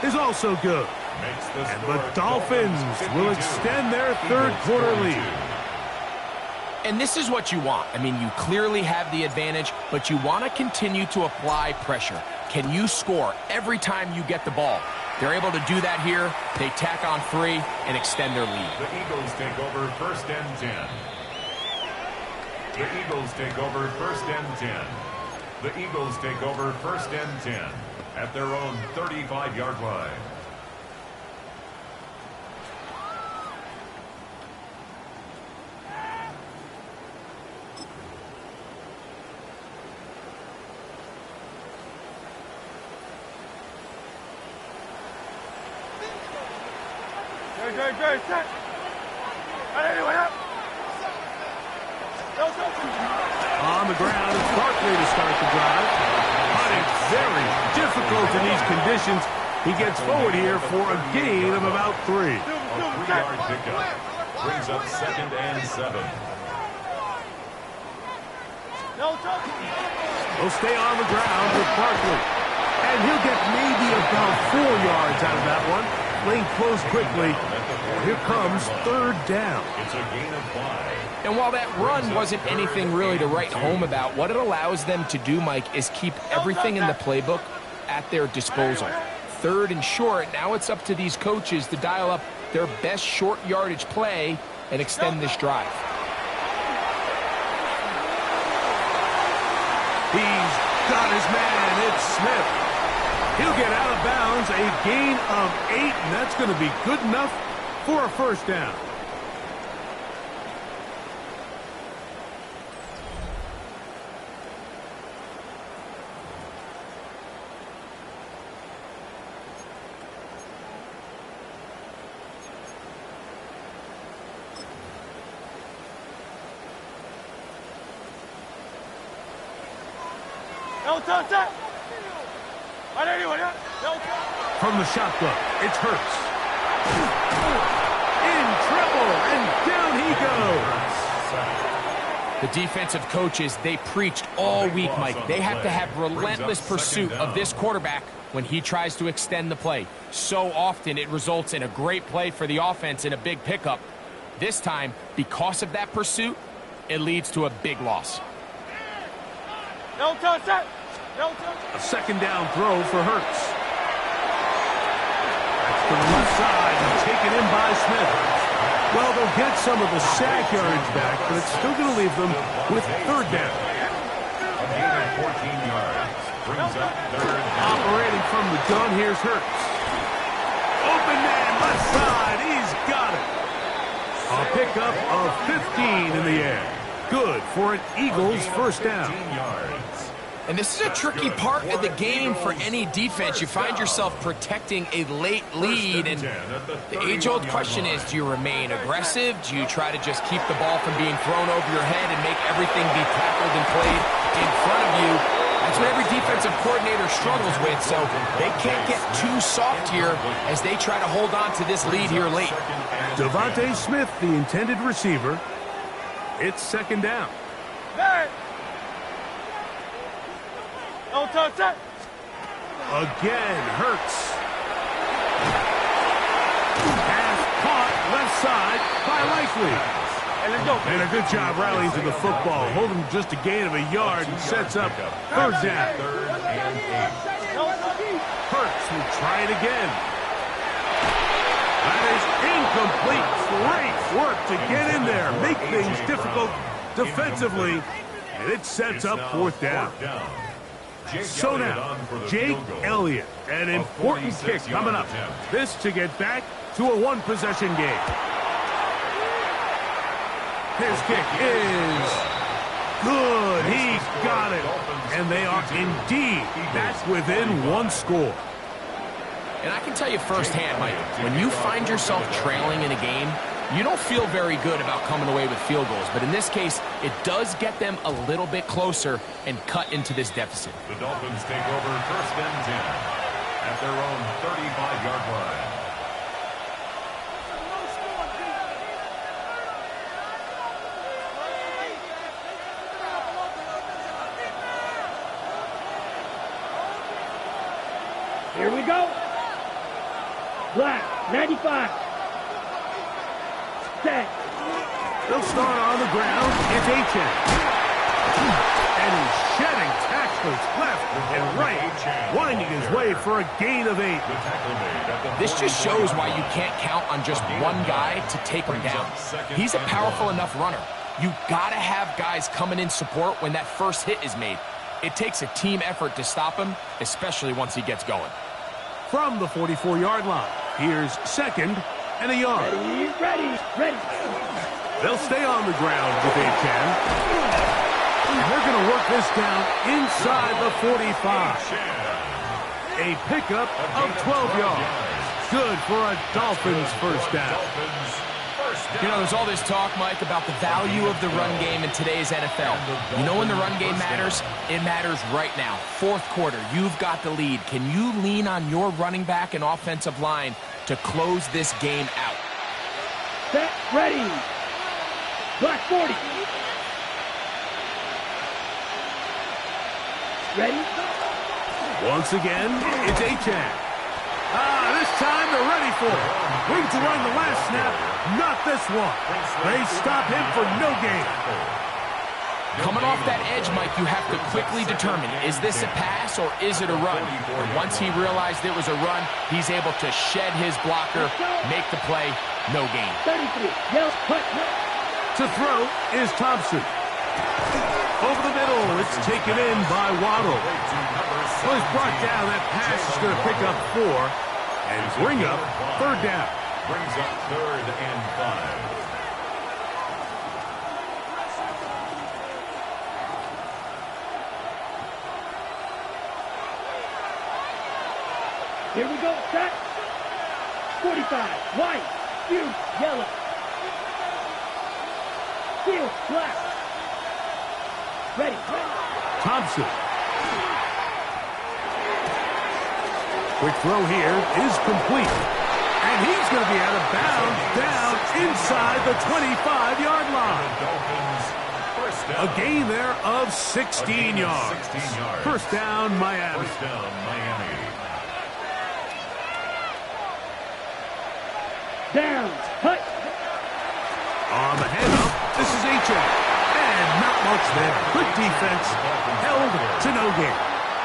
is also good. And the Dolphins will extend their third quarter lead. And this is what you want. I mean, you clearly have the advantage, but you want to continue to apply pressure. Can you score every time you get the ball? They're able to do that here. They tack on 3 and extend their lead. The Eagles take over first and 10. The Eagles take over first and 10. The Eagles take over first and 10 at their own 35-yard line. Set. On the ground, it's Barkley to start the drive. But it's very difficult in these conditions. He gets forward here for a gain of about 3. A 3-yard pickup brings up second and 7. He'll stay on the ground with Barkley. And he'll get maybe about 4 yards out of that one. Lane closed quickly. Here comes third down. It's a gain of 5. And while that run wasn't anything really to write home about, what it allows them to do, Mike, is keep everything in the playbook at their disposal. Third and short, now it's up to these coaches to dial up their best short yardage play and extend this drive. He's got his man. It's Smith. He'll get out of bounds, a gain of 8, and that's going to be good enough for a first down. From the shotgun, it's Hurts. In trouble, and down he goes. The defensive coaches, they preached all week, Mike. They have to have relentless pursuit of this quarterback when he tries to extend the play. So often it results in a great play for the offense and a big pickup. This time, because of that pursuit, it leads to a big loss. A second down throw for Hurts. That's to the left side and taken in by Smith. Well, they'll get some of the sack yardage back, but it's still going to leave them with third down. A gain of 14 yards brings up third down. Operating from the gun, here's Hurts. Open man, left side, he's got it. A pickup of 15 in the air. Good for an Eagles first down. 15 yards. And this is a tricky part of the game for any defense. You find yourself protecting a late lead, and the age-old question is, do you remain aggressive? Do you try to just keep the ball from being thrown over your head and make everything be tackled and played in front of you? That's what every defensive coordinator struggles with, so they can't get too soft here as they try to hold on to this lead here late. Devontae Smith, the intended receiver. It's second down. Again, Hurts. Pass caught left side by Likely. And a good job rallying to the football. Holding just a gain of a yard and sets up third down. Hurts will try it again. That is incomplete. Great work to get in there. Make things difficult defensively. And it sets up fourth down. So now, Jake Elliott. An important kick coming up. This to get back to a one-possession game. His kick is good. He got it. And they are indeed back within one score. And I can tell you firsthand, Mike, when you find yourself trailing in a game, you don't feel very good about coming away with field goals. But in this case, it does get them a little bit closer and cut into this deficit. The Dolphins take over first and 10 at their own 35-yard line. Here we go. Black, 95. Set. They'll start on the ground. It's H.N. And he's shedding tacklers left and right, winding his way for a gain of 8. This just shows why you can't count on just one guy to take him down. He's a powerful enough runner. You gotta have guys coming in support when that first hit is made. It takes a team effort to stop him, especially once he gets going. From the 44-yard line, here's second and a yard. Ready. They'll stay on the ground with H.N. And they're going to work this down inside the 45. A pickup of 12 yards. Good for a Dolphins first down. You know, there's all this talk, Mike, about the value of the run game in today's NFL. You know when the run game matters? It matters right now. Fourth quarter, you've got the lead. Can you lean on your running back and offensive line to close this game out? Set, ready. Black 40. Ready? Once again, it's H.N. This time they're ready for it. Waiting to run the last snap. Not this one. They stop him for no gain. Coming off that edge, Mike, you have to quickly determine, is this a pass or is it a run? And once he realized it was a run, he's able to shed his blocker, make the play, no gain. 33. Yell, cut. To throw is Thompson. Over the middle, it's taken in by Waddle. Well, he's brought down. That pass is going to pick up 4 and bring up third down. Brings up third and 5. Here we go. Set. 45. White. Blue. Yellow. Field. Black. Ready. Thompson. Quick throw here is complete. And he's going to be out of bounds down inside the 25-yard line. A gain there of 16 yards. First down, Miami. First down, Miami. Down. Cut. On the handoff, this is H.N. And not much there. Good defense. Held to no gain.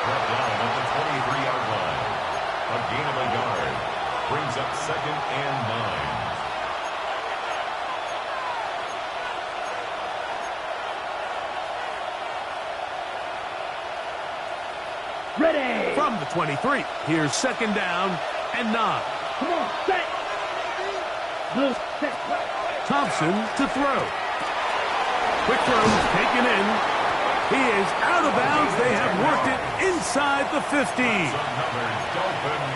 Brought down at the 23-yard line. A gain of a yard. Brings up second and 9. Ready. From the 23, here's second down and 9. Come on. Set. Blue. Set. Thompson to throw. Quick throw taken in. He is out of bounds. They have worked it inside the 15.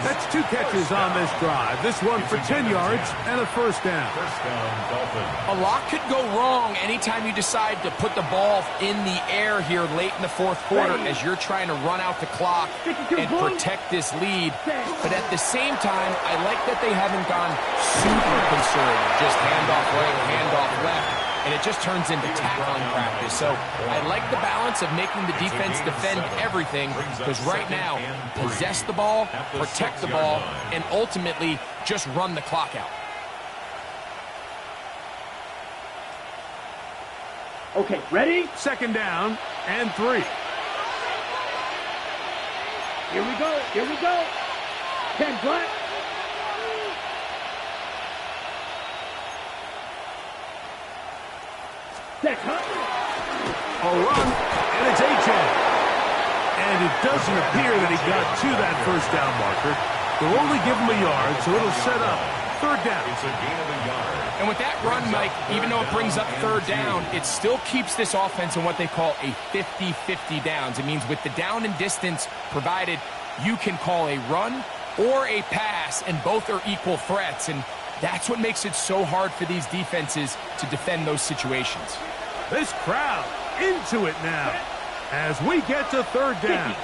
That's 2 catches on this drive. This one for 10 yards and a first down. First down, Dolphins. A lot could go wrong anytime you decide to put the ball in the air here late in the fourth quarter as you're trying to run out the clock and protect this lead. But at the same time, I like that they haven't gone super conservative. Just handoff right, handoff left. And it just turns into tackling practice. So I like the balance of making the defense defend everything, because right now, possess the ball, protect the ball, and ultimately just run the clock out. Okay, ready? Second down and 3. Here we go. Here we go. 10 black. Set up. A run, and it's H.A. And it doesn't appear that he got to that first down marker. They'll only give him a yard, so it'll set up third down. It's a gain of a yard. And with that run, Mike, even though it brings up third down, it still keeps this offense in what they call a 50-50 downs. It means with the down and distance provided, you can call a run or a pass, and both are equal threats. And that's what makes it so hard for these defenses to defend those situations. This crowd into it now as we get to third down.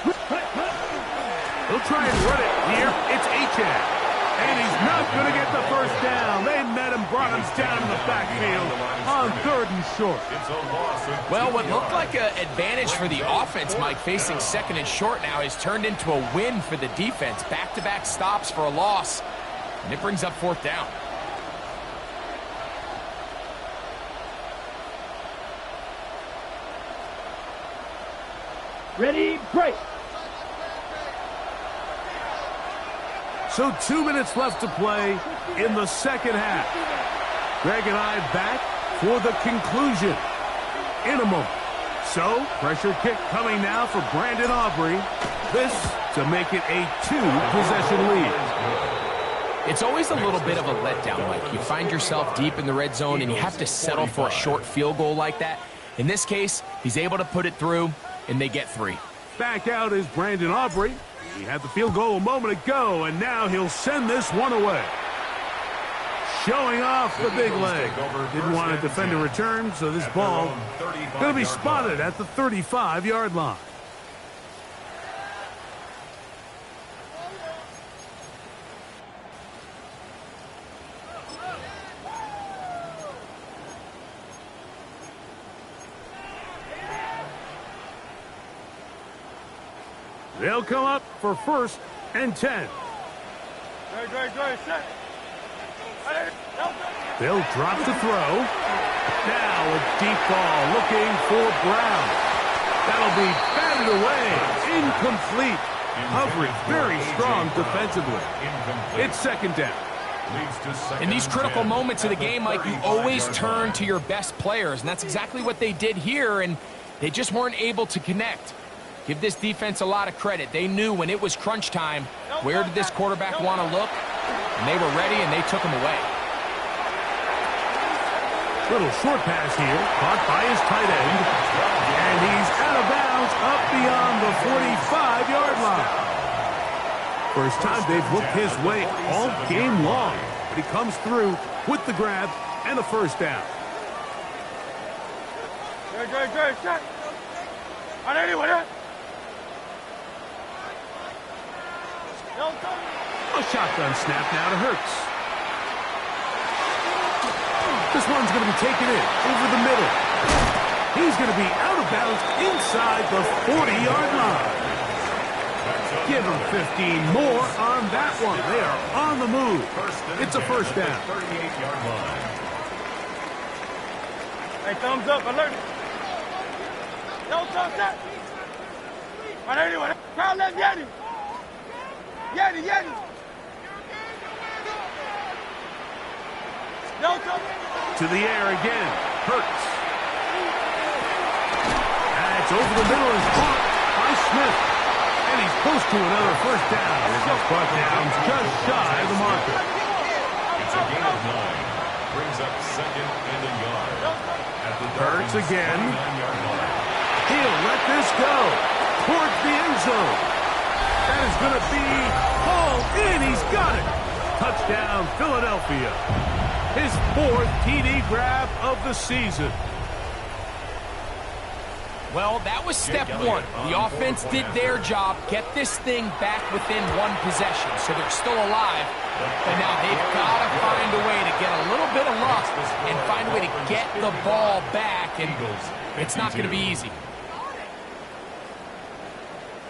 He'll try and run it here. It's H.A. And he's not going to get the first down. They met him, brought him down in the backfield on 3rd and short. It's a loss of 2 Well, what looked yards. like an advantage for the offense, Mike, facing 2nd and short now, has turned into a win for the defense. Back-to-back stops for a loss, and it brings up 4th down. Ready, break. So 2 minutes left to play in the second half. Greg and I back for the conclusion in a moment. So, pressure kick coming now for Brandon Aubrey. This to make it a 2-possession lead. It's always a little bit of a letdown, Mike. You find yourself deep in the red zone, and you have to settle for a short field goal like that. In this case, he's able to put it through, and they get 3. Back out is Brandon Aubrey. He had the field goal a moment ago, and now he'll send this one away. Showing off the big leg. Didn't want to defend a return, so this ball going to be spotted at the 35-yard line. They'll come up for 1st and 10. They'll drop to throw. Now a deep ball looking for Brown. That'll be batted away. Incomplete. Coverage very strong defensively. It's 2nd down. In these critical moments of the game, Mike, you always turn to your best players, and that's exactly what they did here, and they just weren't able to connect. Give this defense a lot of credit. They knew when it was crunch time, where did this quarterback want to look? And they were ready, and they took him away. Little short pass here, caught by his tight end. And he's out of bounds up beyond the 45-yard line. First time they've looked his way all game long. But he comes through with the grab and a 1st down. A shotgun snap now to Hurts. This one's going to be taken in over the middle. He's going to be out of bounds inside the 40-yard line. Give him 15 more on that one. They are on the move. It's a 1st down. 38-yard line. Hey, thumbs up, alert. No thumbs up. But anyway, crowd left Yeti. Yeti. No thumbs up. To the air again. Hurts. That's over the middle and caught by Smith. And he's close to another 1st down. It gets brought down just shy of the marker. It's a gain of 9. Brings up 2nd and a yard. At the Hurts again. 39-yard line. He'll let this go towards the end zone. That is going to be hauled in. He's got it. Touchdown, Philadelphia. His 4th TD grab of the season. Well, that was step 1. The offense did their job, get this thing back within 1 possession, so they're still alive. But now they've got to find a way to get a little bit of luck and find a way to get the ball back, and it's not going to be easy.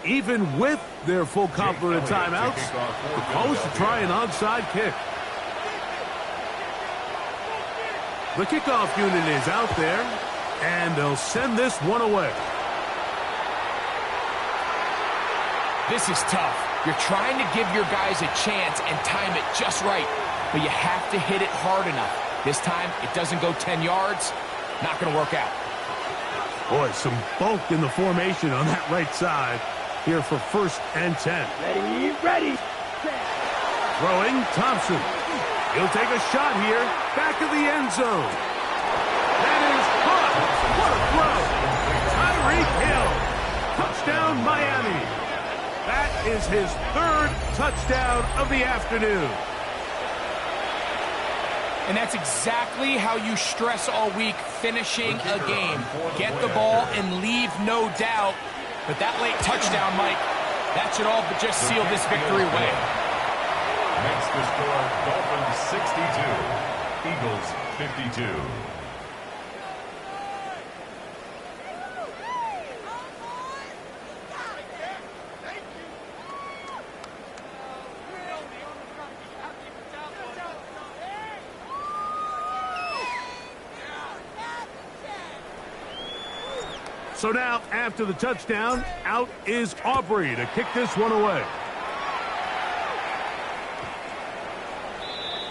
Even with their full complement of timeouts, the call is to try an onside kick. The kickoff unit is out there, And they'll send this one away. This is tough. You're trying to give your guys a chance and time it just right, but you have to hit it hard enough. This time, it doesn't go 10 yards. Not going to work out. Boy, some bulk in the formation on that right side here for 1st and 10. Ready. Throwing, Thompson. He'll take a shot here, back of the end zone. That is caught. What a throw. Tyreek Hill. Touchdown, Miami. That is his 3rd touchdown of the afternoon. And that's exactly how you stress all week, finishing a game. Get the ball and leave no doubt. But that late touchdown, Mike, that should all but just seal this victory away. Makes the score Dolphins 62, Eagles 52. So now, after the touchdown, out is Aubrey to kick this one away.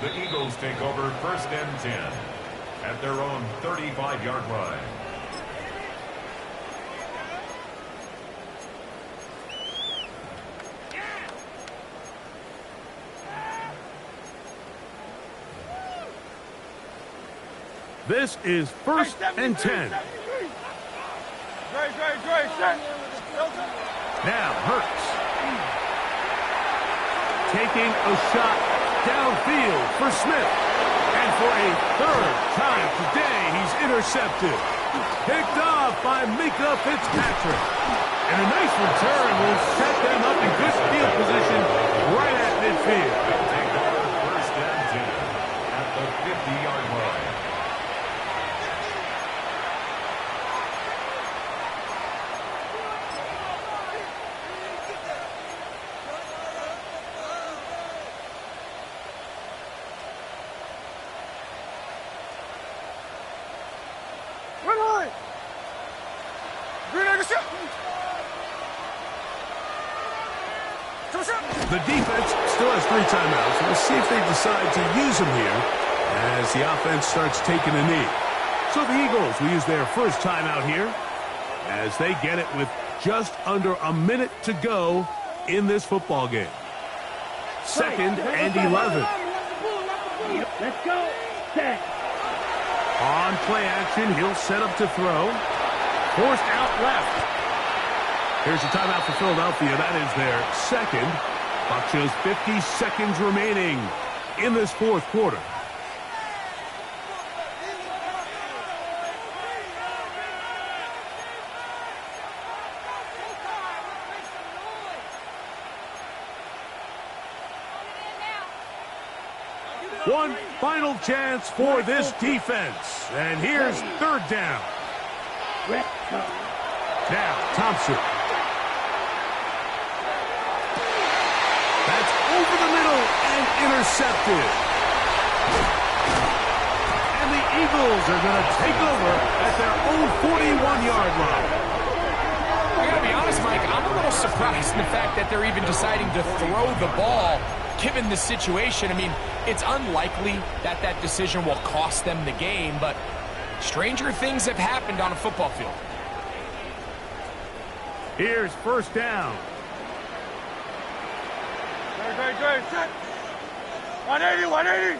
The Eagles take over 1st and 10 at their own 35-yard line. This is 1st and 10. Now Hurts. Taking a shot downfield for Smith. And for a 3rd time today, he's intercepted. Picked off by Mika Fitzpatrick. And a nice return will set them up in good field position right at midfield. They'll take over 1st and 10 at the 50-yard line. The defense still has 3 timeouts. We'll see if they decide to use them here as the offense starts taking a knee. So the Eagles will use their 1st timeout here as they get it with just under a minute to go in this football game. 2nd and 11. Let's go. Set. On play action, he'll set up to throw. Forced out left. Here's a timeout for Philadelphia. That is their 2nd. Clock shows 50 seconds remaining in this 4th quarter. One final chance for this defense. And here's 3rd down. Now, Thompson. That's over the middle and intercepted. And the Eagles are going to take over at their own 41-yard line. I got to be honest, Mike, I'm a little surprised in the fact that they're even deciding to throw the ball given the situation. I mean, it's unlikely that that decision will cost them the game, but stranger things have happened on a football field. Here's 1st down. Great. Set. 180.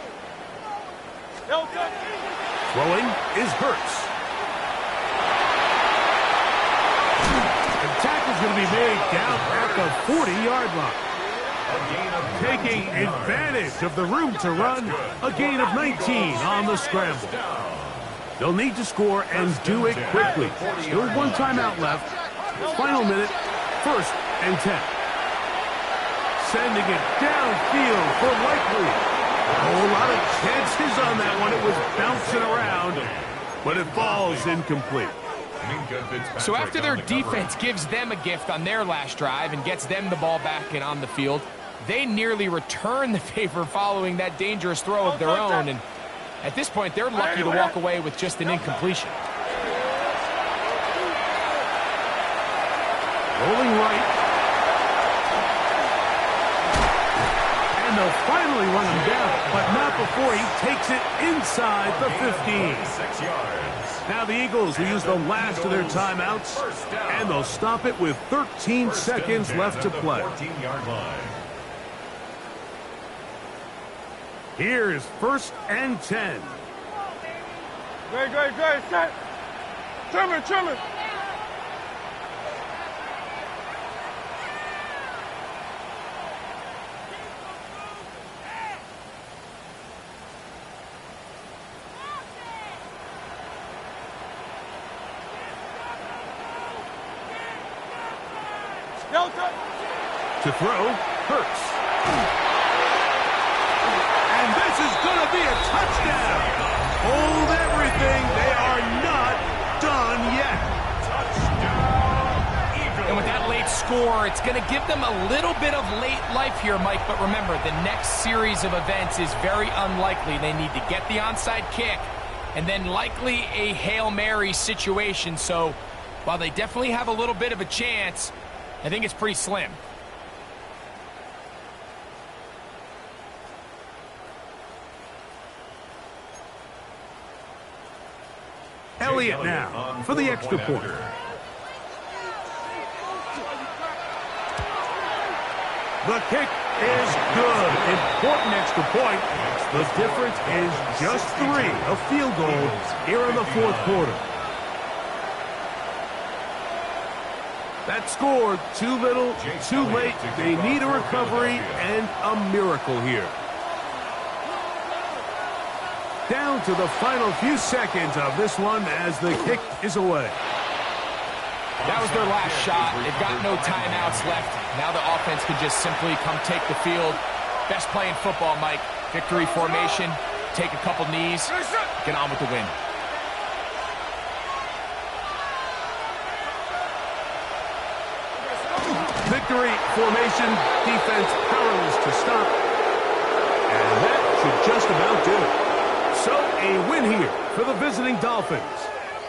Throwing is Hurts. The tackle's going to be made down at the 40-yard line. Taking advantage of the room to run, a gain of 19 on the scramble. They'll need to score and do it quickly. Still 1 timeout left. Final minute, 1st and 10. Sending it downfield for Likely. A whole lot of chances on that one. It was bouncing around, but it falls incomplete. So after their defense gives them a gift on their last drive and gets them the ball back and on the field, they nearly return the favor following that dangerous throw of their own. And at this point, they're lucky to walk away with just an incompletion. Rolling right. And they'll finally run him down, but not before he takes it inside the 15. 6 yards. Now the Eagles will use the last of their timeouts, and they'll stop it with 13 seconds left to play. 14-yard line. Here is 1st and 10. Great, set. Trimmer. To throw, Hurts. And this is going to be a touchdown. Hold everything. They are not done yet. And with that late score, it's going to give them a little bit of late life here, Mike. But remember, the next series of events is very unlikely. They need to get the onside kick and then likely a Hail Mary situation. So while they definitely have a little bit of a chance, I think it's pretty slim. Elliott now for the extra point. The kick is good. Important extra point. The difference is just 3, a field goal here in the 4th quarter. That scored too little, too late. They need a recovery and a miracle here. Down to the final few seconds of this one as the kick is away. That was their last shot. They've got no timeouts left. Now the offense can just simply come take the field. Best play in football, Mike. Victory formation, take a couple knees, get on with the win. Victory formation, defense powerless to stop. And that should just about do it. So a win here for the visiting Dolphins.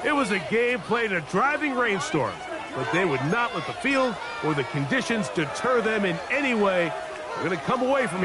It was a game played in a driving rainstorm, but they would not let the field or the conditions deter them in any way. They're going to come away from